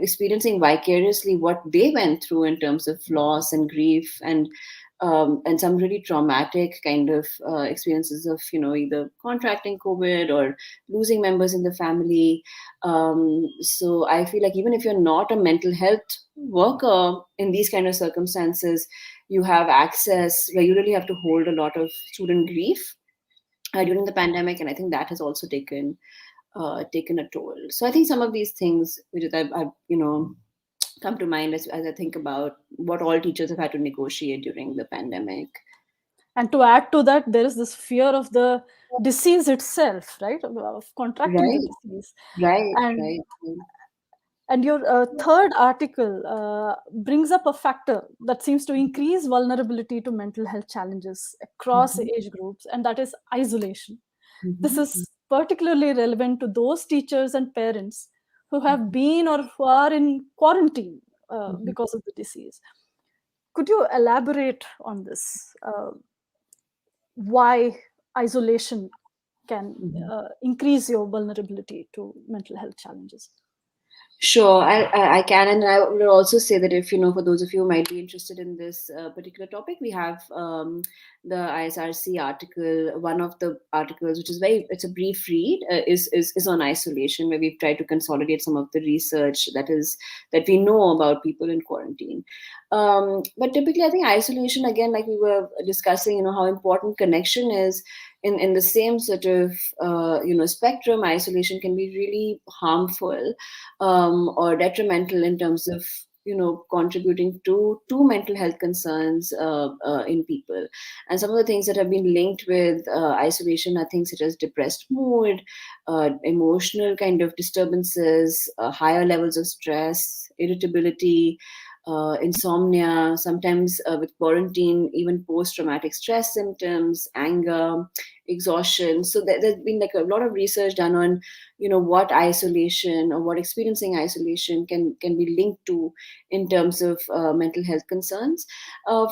experiencing vicariously what they went through in terms of loss and grief and some really traumatic kind of experiences of either contracting COVID or losing members in the family. So I feel like even if you're not a mental health worker in these kind of circumstances, you have access where you really have to hold a lot of student grief during the pandemic, and I think that has also taken a toll. So I think some of these things which I've come to mind as I think about what all teachers have had to negotiate during the pandemic. And to add to that, there is this fear of the disease itself, right? Of contracting the Right, disease. right, And right. your third article brings up a factor that seems to increase vulnerability to mental health challenges across Mhm, age groups, and that is isolation. This mhm, is particularly relevant to those teachers and parents who have been or who are in quarantine mhm, because of the disease. Could you elaborate on this? Why isolation can mhm. increase your vulnerability to mental health challenges? Sure, I can, and I would also say that if for those of you who might be interested in this particular topic, we have the ISRC article. One of the articles, which is it's a brief read, is on isolation, where we've tried to consolidate some of the research that we know about people in quarantine. But typically, I think isolation, again, like we were discussing, how important connection is. In the same sort of spectrum, isolation can be really harmful or detrimental in terms of contributing to mental health concerns in people. And some of the things that have been linked with isolation are things such as depressed mood, emotional kind of disturbances, higher levels of stress, irritability, insomnia, sometimes with quarantine, even post-traumatic stress symptoms, anger, exhaustion. So there's been like a lot of research done on what isolation or what experiencing isolation can be linked to in terms of mental health concerns.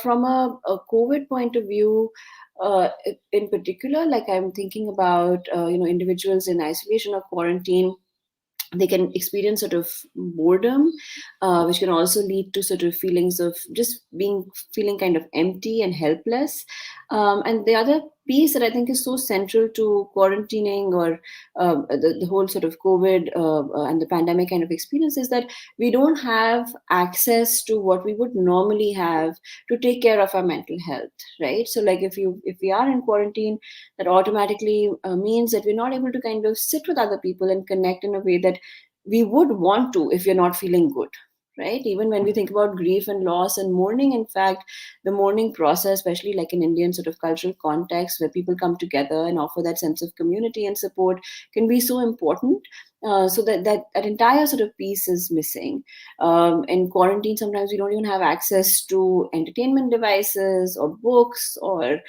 From a COVID point of view, in particular, like I'm thinking about individuals in isolation or quarantine, they can experience sort of boredom, which can also lead to sort of feelings of just feeling kind of empty and helpless. And the other piece that I think is so central to quarantining or the whole sort of COVID and the pandemic kind of experience is that we don't have access to what we would normally have to take care of our mental health, right? So like if we are in quarantine, that automatically means that we're not able to kind of sit with other people and connect in a way that we would want to if you're not feeling good, right? Even when we think about grief and loss and mourning, in fact, the mourning process, especially like in Indian sort of cultural context where people come together and offer that sense of community and support, can be so important. So that entire sort of piece is missing. In quarantine, sometimes we don't even have access to entertainment devices or books or,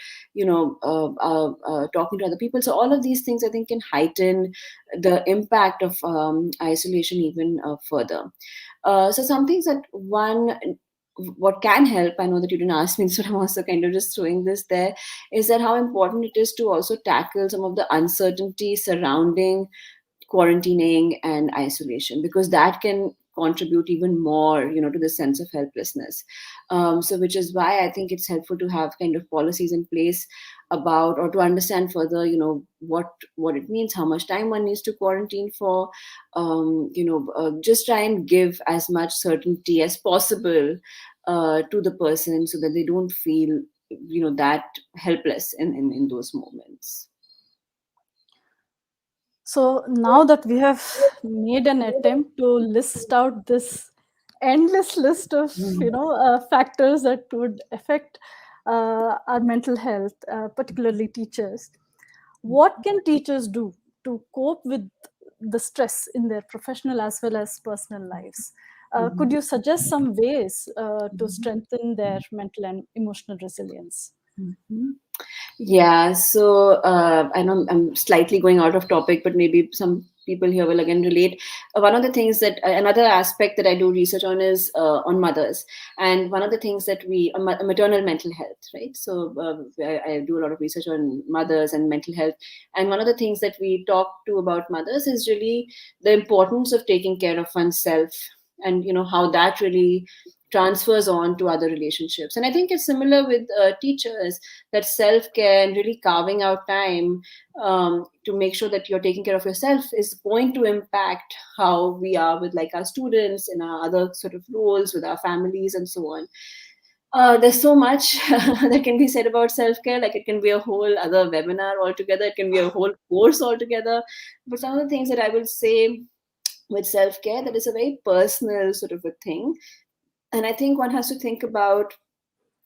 talking to other people. So all of these things, I think, can heighten the impact of isolation even further. So some things that what can help, I know that you didn't ask me, so I'm also kind of just throwing this there, is that how important it is to also tackle some of the uncertainty surrounding quarantining and isolation, because that can contribute even more, to the sense of helplessness. So which is why I think it's helpful to have kind of policies in place about, or to understand further, what it means, how much time one needs to quarantine for. Just try and give as much certainty as possible to the person, so that they don't feel, that helpless in those moments. So now that we have made an attempt to list out this endless list of factors that would affect our mental health, particularly teachers, what can teachers do to cope with the stress in their professional as well as personal lives? Could you suggest some ways to strengthen their mental and emotional resilience? Mhm. Yeah, so I know I'm slightly going out of topic, but maybe some people here will again relate. One of the things that another aspect that I do research on is on mothers, and one of the things that we maternal mental health, right? So I do a lot of research on mothers and mental health, and one of the things that we talk to about mothers is really the importance of taking care of oneself, and how that really transfers on to other relationships. And I think it's similar with teachers, that self-care and really carving out time to make sure that you're taking care of yourself is going to impact how we are with, like, our students, in our other sort of roles with our families and so on. There's so much that can be said about self-care. Like, it can be a whole other webinar altogether, it can be a whole course altogether. But some of the things that I will say with self-care, that is a very personal sort of a thing. And I think one has to think about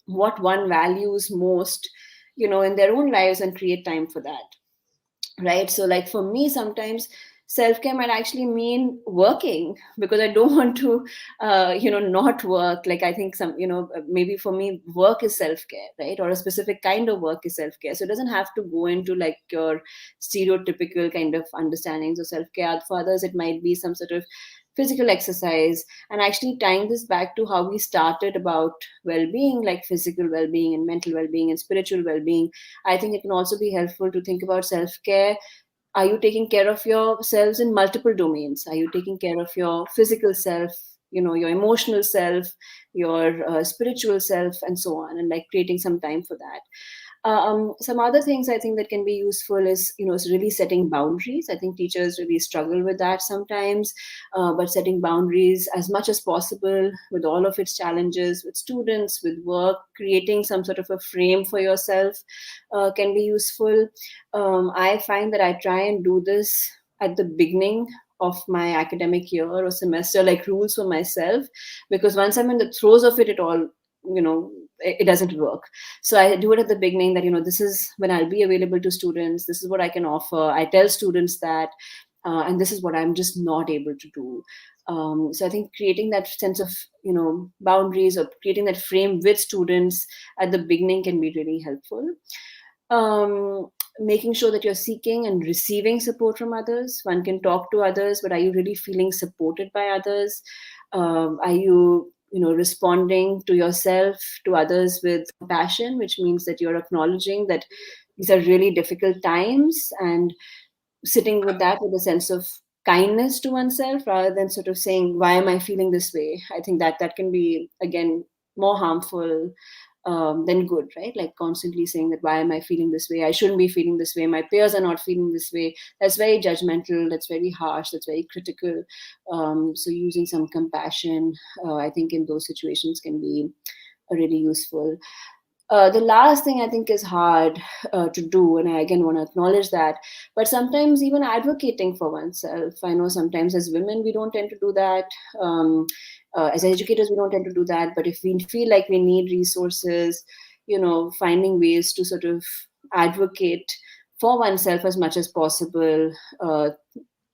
what one values most, in their own lives, and create time for that, right? So, like, for me, sometimes self-care might actually mean working, because I don't want to not work. Like, I think maybe for me, work is self-care, right? Or a specific kind of work is self-care. So it doesn't have to go into, like, your stereotypical kind of understandings of self-care. For others, it might be some sort of physical exercise. And actually tying this back to how we started about well-being, like physical well-being and mental well-being and spiritual well-being, I think it can also be helpful to think about self-care. Are you taking care of yourselves in multiple domains? Are you taking care of your physical self, your emotional self, your spiritual self, and so on, and, like, creating some time for that. Some other things I think that can be useful is, is really setting boundaries. I think teachers really struggle with that sometimes, but setting boundaries as much as possible, with all of its challenges, with students, with work, creating some sort of a frame for yourself can be useful. I find that I try and do this at the beginning of my academic year or semester, like rules for myself, because once I'm in the throes of it all, it doesn't work. So I do it at the beginning, that, this is when I'll be available to students, this is what I can offer. I tell students that, and this is what I'm just not able to do. So I think creating that sense of, boundaries, or creating that frame with students at the beginning can be really helpful. Making sure that you're seeking and receiving support from others. One can talk to others, but are you really feeling supported by others? Are you, responding to yourself, to others, with compassion, which means that you're acknowledging that these are really difficult times, and sitting with that with a sense of kindness to oneself, rather than sort of saying, why am I feeling this way? I think that can be, again, more harmful than good, right? Like, constantly saying that, why am I feeling this way? I shouldn't be feeling this way. My peers are not feeling this way. That's very judgmental. That's very harsh. That's very critical. So using some compassion, I think, in those situations can be really useful. The last thing I think is hard to do, and I again want to acknowledge that. But sometimes even advocating for oneself. I know sometimes as women we don't tend to do that. As educators we don't tend to do that. But if we feel like we need resources, finding ways to sort of advocate for oneself as much as possible.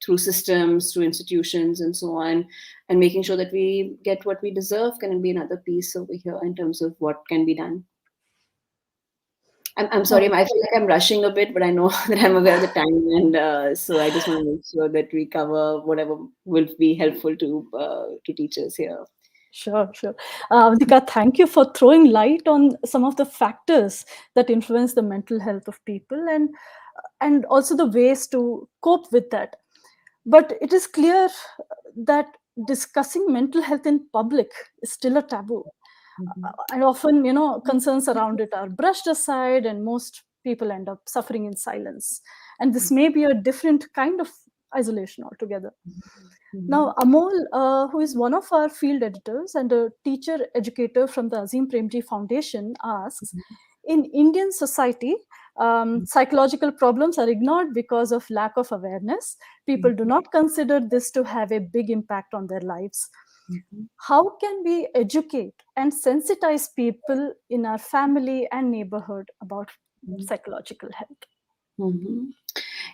through systems, through institutions, and so on, and making sure that we get what we deserve can be another piece over here in terms of what can be done. I'm sorry, I feel like I'm rushing a bit, but I know that I'm aware of the time, and so I just want to make sure that we cover whatever will be helpful to teachers here. Sure, sure. Avantika, thank you for throwing light on some of the factors that influence the mental health of people, and also the ways to cope with that. But it is clear that discussing mental health in public is still a taboo. And often, concerns around it are brushed aside, and most people end up suffering in silence. And this may be a different kind of isolation altogether. Now, Amol, who is one of our field editors and a teacher educator from the Azim Premji Foundation, asks, in Indian society, psychological problems are ignored because of lack of awareness. People do not consider this to have a big impact on their lives. How can we educate and sensitize people in our family and neighborhood about psychological health?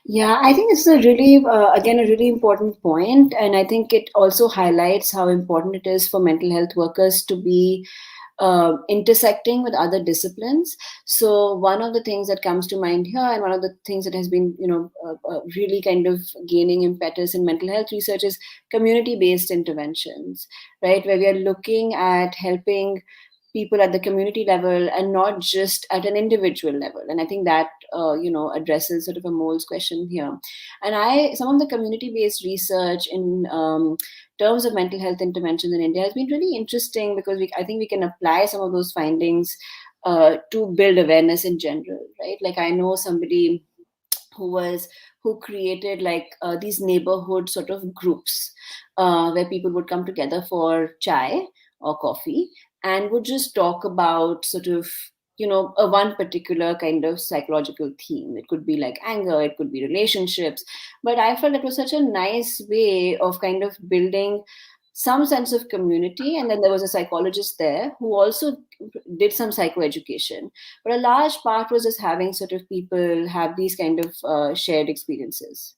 Yeah, I think it's a really, again, a really important point, and I think it also highlights how important it is for mental health workers to be intersecting with other disciplines. So one of the things that comes to mind here, and one of the things that has been, really kind of gaining impetus in mental health research is community-based interventions, right? Where we are looking at helping people at the community level and not just at an individual level. And I think that addresses sort of a mole's question here. And some of the community-based research in terms of mental health interventions in India has been really interesting, because I think we can apply some of those findings to build awareness in general, right? Like, I know somebody who created these neighborhood sort of groups where people would come together for chai or coffee and would just talk about sort of a one particular kind of psychological theme. It could be like anger, it could be relationships, but I felt it was such a nice way of kind of building some sense of community. And then there was a psychologist there who also did some psychoeducation, but a large part was just having sort of people have these kind of shared experiences.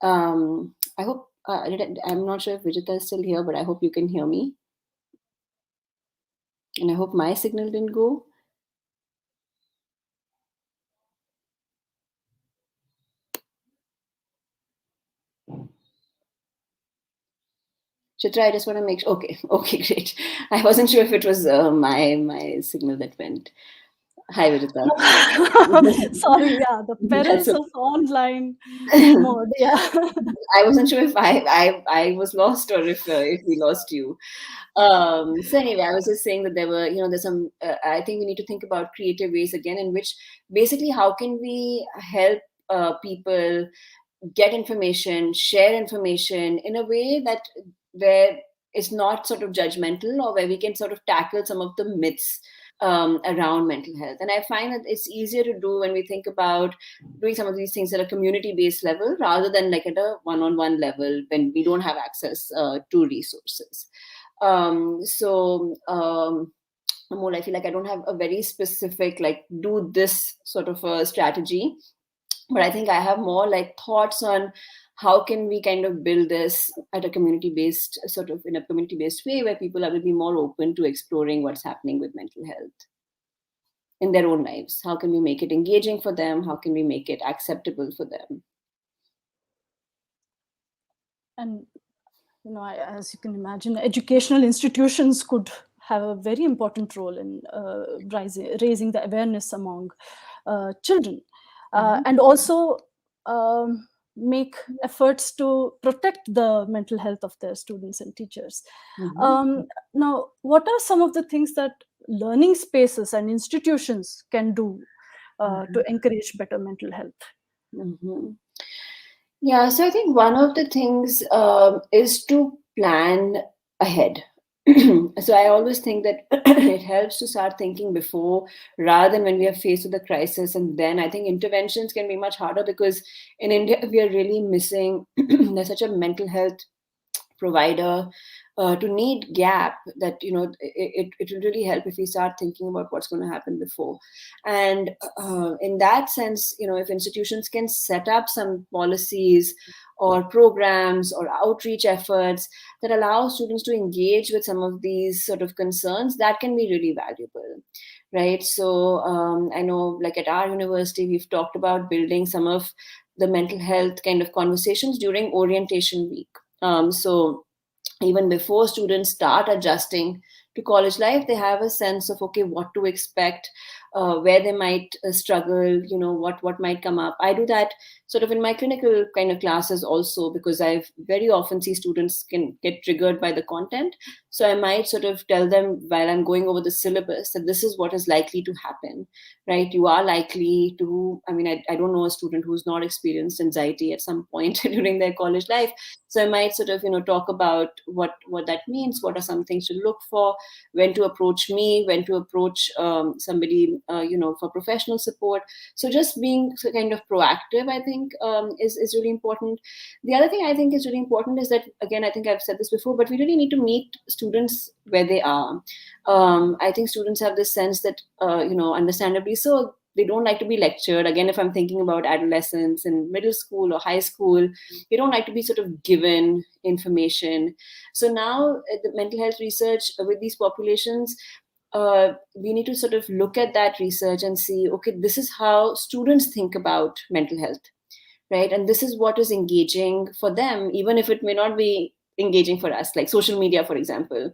I hope I'm not sure if Vijita is still here, but I hope you can hear me, and I hope my signal didn't go. Chitra, I just want to make sure. Okay, great. I wasn't sure if it was my signal that went. Hi, Vijita. Sorry, yeah, the perils okay. of online mode. Yeah. I wasn't sure if I was lost, or if we lost you. So anyway, I was just saying that there were, there's some, I think we need to think about creative ways again, in which basically how can we help people get information, share information in a way that where it's not sort of judgmental, or where we can sort of tackle some of the myths around mental health. And I find that it's easier to do when we think about doing some of these things at a community-based level rather than like at a one-on-one level when we don't have access to resources. Amol, I feel like I don't have a very specific, like, do this sort of a strategy, but I think I have more like thoughts on how can we kind of build this at a community-based in a community-based way, where people will be more open to exploring what's happening with mental health in their own lives. How can we make it engaging for them? How can we make it acceptable for them? And as you can imagine, educational institutions could have a very important role in raising the awareness among children, and also make efforts to protect the mental health of their students and teachers. Now, what are some of the things that learning spaces and institutions can do to encourage better mental health? Yeah, so I think one of the things is to plan ahead. So I always think that it helps to start thinking before, rather than when we are faced with a crisis. And then I think interventions can be much harder, because in India we are really missing there's such a mental health provider to need gap, that it will really help if we start thinking about what's going to happen before. And in that sense, if institutions can set up some policies or programs or outreach efforts that allow students to engage with some of these sort of concerns, that can be really valuable, right? So I know, like at our university, we've talked about building some of the mental health kind of conversations during orientation week. So even before students start adjusting to college life, they have a sense of, okay, what to expect, where they might struggle, what might come up. I do that sort of in my clinical kind of classes also, because I very often see students can get triggered by the content. So I might sort of tell them while I'm going over the syllabus that this is what is likely to happen, right? You are likely to, I don't know a student who's not experienced anxiety at some point during their college life. So I might sort of talk about what that means, what are some things to look for, when to approach me, when to approach somebody for professional support. So just being so kind of proactive, I think, is really important. The other thing I think is really important is that, again, I think I've said this before, but we really need to meet students where they are. I think students have this sense that understandably so, they don't like to be lectured. Again, if I'm thinking about adolescents in middle school or high school, they don't like to be sort of given information. So now the mental health research with these populations, we need to sort of look at that research and see, okay, this is how students think about mental health, right? And this is what is engaging for them, even if it may not be engaging for us, like social media, for example.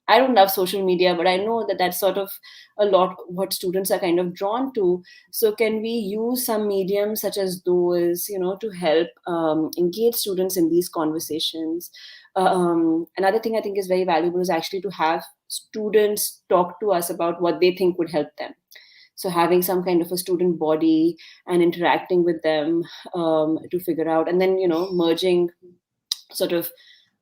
I don't love social media, but I know that that's sort of a lot what students are kind of drawn to. So can we use some mediums such as those, to help engage students in these conversations? Another thing I think is very valuable is actually to have students talk to us about what they think would help them. So having some kind of a student body and interacting with them to figure out, and then merging sort of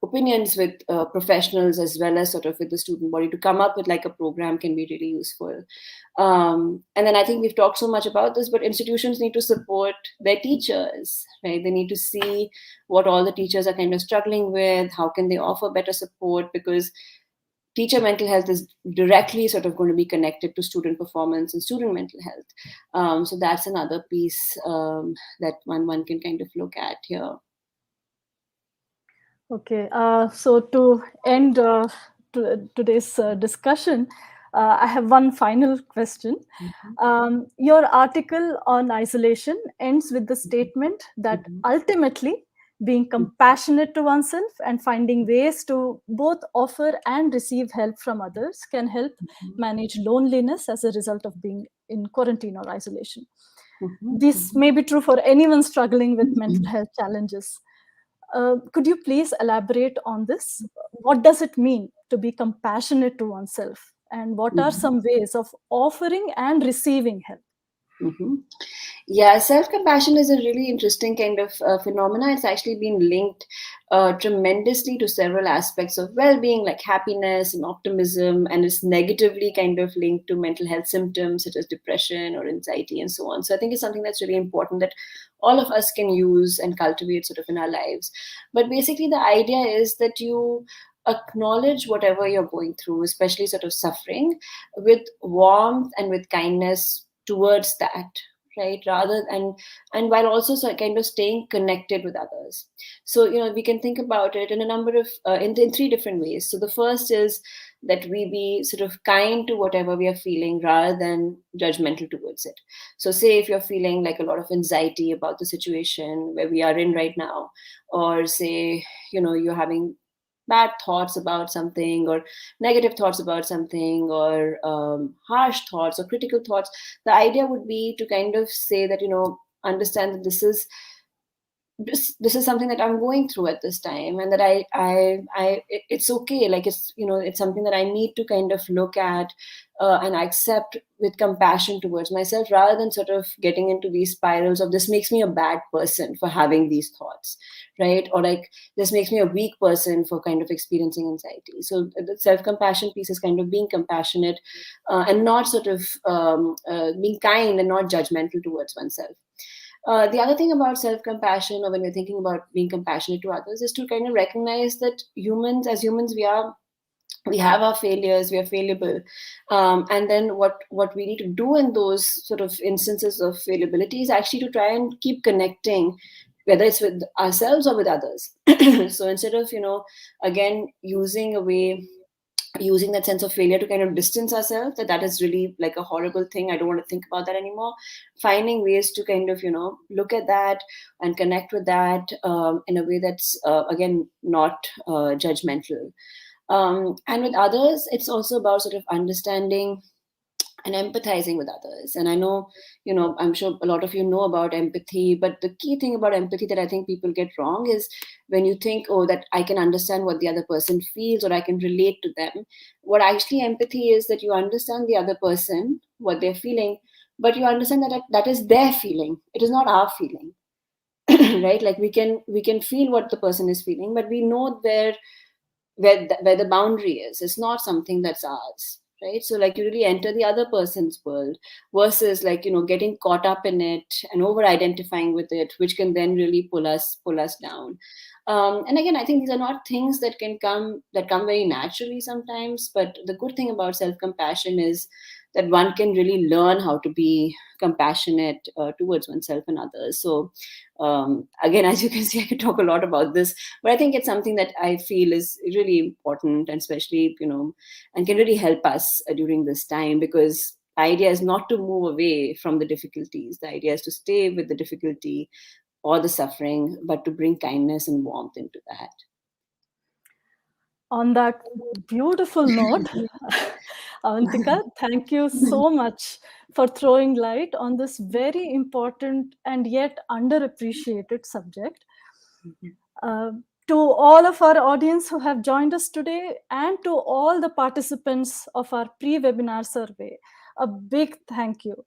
opinions with professionals as well as sort of with the student body to come up with like a program can be really useful. And then I think we've talked so much about this, but institutions need to support their teachers, right? They need to see what all the teachers are kind of struggling with, how can they offer better support, because teacher mental health is directly sort of going to be connected to student performance and student mental health. So that's another piece that one can kind of look at here. Okay, so to end today's discussion, I have one final question. Your article on isolation ends with the statement that ultimately being compassionate to oneself and finding ways to both offer and receive help from others can help manage loneliness as a result of being in quarantine or isolation. This may be true for anyone struggling with mental health challenges. Could you please elaborate on this? What does it mean to be compassionate to oneself? And what are some ways of offering and receiving help? Yeah, self-compassion is a really interesting kind of phenomena. It's actually been linked tremendously to several aspects of well-being, like happiness and optimism, and it's negatively kind of linked to mental health symptoms such as depression or anxiety and so on. So I think it's something that's really important that all of us can use and cultivate sort of in our lives. But basically, the idea is that you acknowledge whatever you're going through, especially sort of suffering, with warmth and with kindness towards that, right? Rather and while also kind of staying connected with others. So we can think about it in a number of in three different ways. So the first is that we be sort of kind to whatever we are feeling rather than judgmental towards it. So say if you're feeling like a lot of anxiety about the situation where we are in right now, or say you're having bad thoughts about something or negative thoughts about something, or harsh thoughts or critical thoughts, the idea would be to kind of say that understand that this is something that I'm going through at this time, and that it's okay, like it's something that I need to kind of look at and accept with compassion towards myself, rather than sort of getting into these spirals of this makes me a bad person for having these thoughts, right? Or like this makes me a weak person for kind of experiencing anxiety. So the self-compassion piece is kind of being compassionate and not sort of being kind and not judgmental towards oneself. The other thing about self-compassion, or when we're thinking about being compassionate to others, is to kind of recognize that as humans, we have our failures, we are fallible, and then what we need to do in those sort of instances of fallibility is actually to try and keep connecting, whether it's with ourselves or with others. So instead of, again, using that sense of failure to kind of distance ourselves, that is really like a horrible thing, I don't want to think about that anymore. Finding ways to kind of, look at that and connect with that, in a way that's, again, not judgmental. And with others, it's also about sort of understanding and empathizing with others. And I know, I'm sure a lot of you know about empathy, but the key thing about empathy that I think people get wrong is when you think, oh, that I can understand what the other person feels, or I can relate to them. What actually empathy is, that you understand the other person, what they're feeling, but you understand that is their feeling. It is not our feeling. Right? Like we can feel what the person is feeling, but we know where the boundary is. It's not something that's ours, right? So like you really enter the other person's world, versus like, getting caught up in it and over identifying with it, which can then really pull us down. And again, I think these are not things that come very naturally sometimes, but the good thing about self compassion is that one can really learn how to be compassionate towards oneself and others. So again, as you can see, I could talk a lot about this, but I think it's something that I feel is really important, and especially, and can really help us during this time, because the idea is not to move away from the difficulties. The idea is to stay with the difficulty or the suffering, but to bring kindness and warmth into that. On that beautiful note, Avantika, thank you so much for throwing light on this very important and yet underappreciated subject. Uh, to all of our audience who have joined us today, and to all the participants of our pre-webinar survey, a big thank you.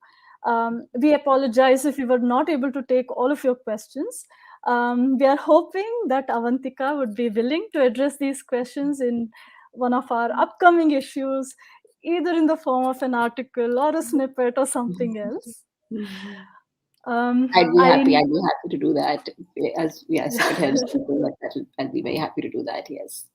We apologize if we were not able to take all of your questions. We are hoping that Avantika would be willing to address these questions in one of our upcoming issues, either in the form of an article or a snippet or something else. I'd be happy. I I'd be happy to do that. As yes, if it helps people, I'd be very happy to do that. Yes.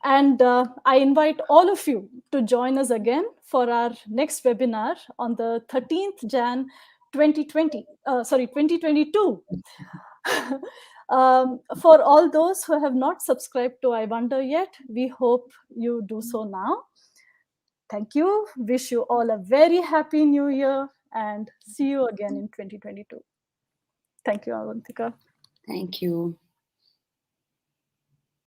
And I invite all of you to join us again for our next webinar on the 13th Jan 2022. For all those who have not subscribed to I Wonder yet, we hope you do so now. Thank you. Wish you all a very happy new year, and see you again in 2022. Thank you, Avantika. Thank you.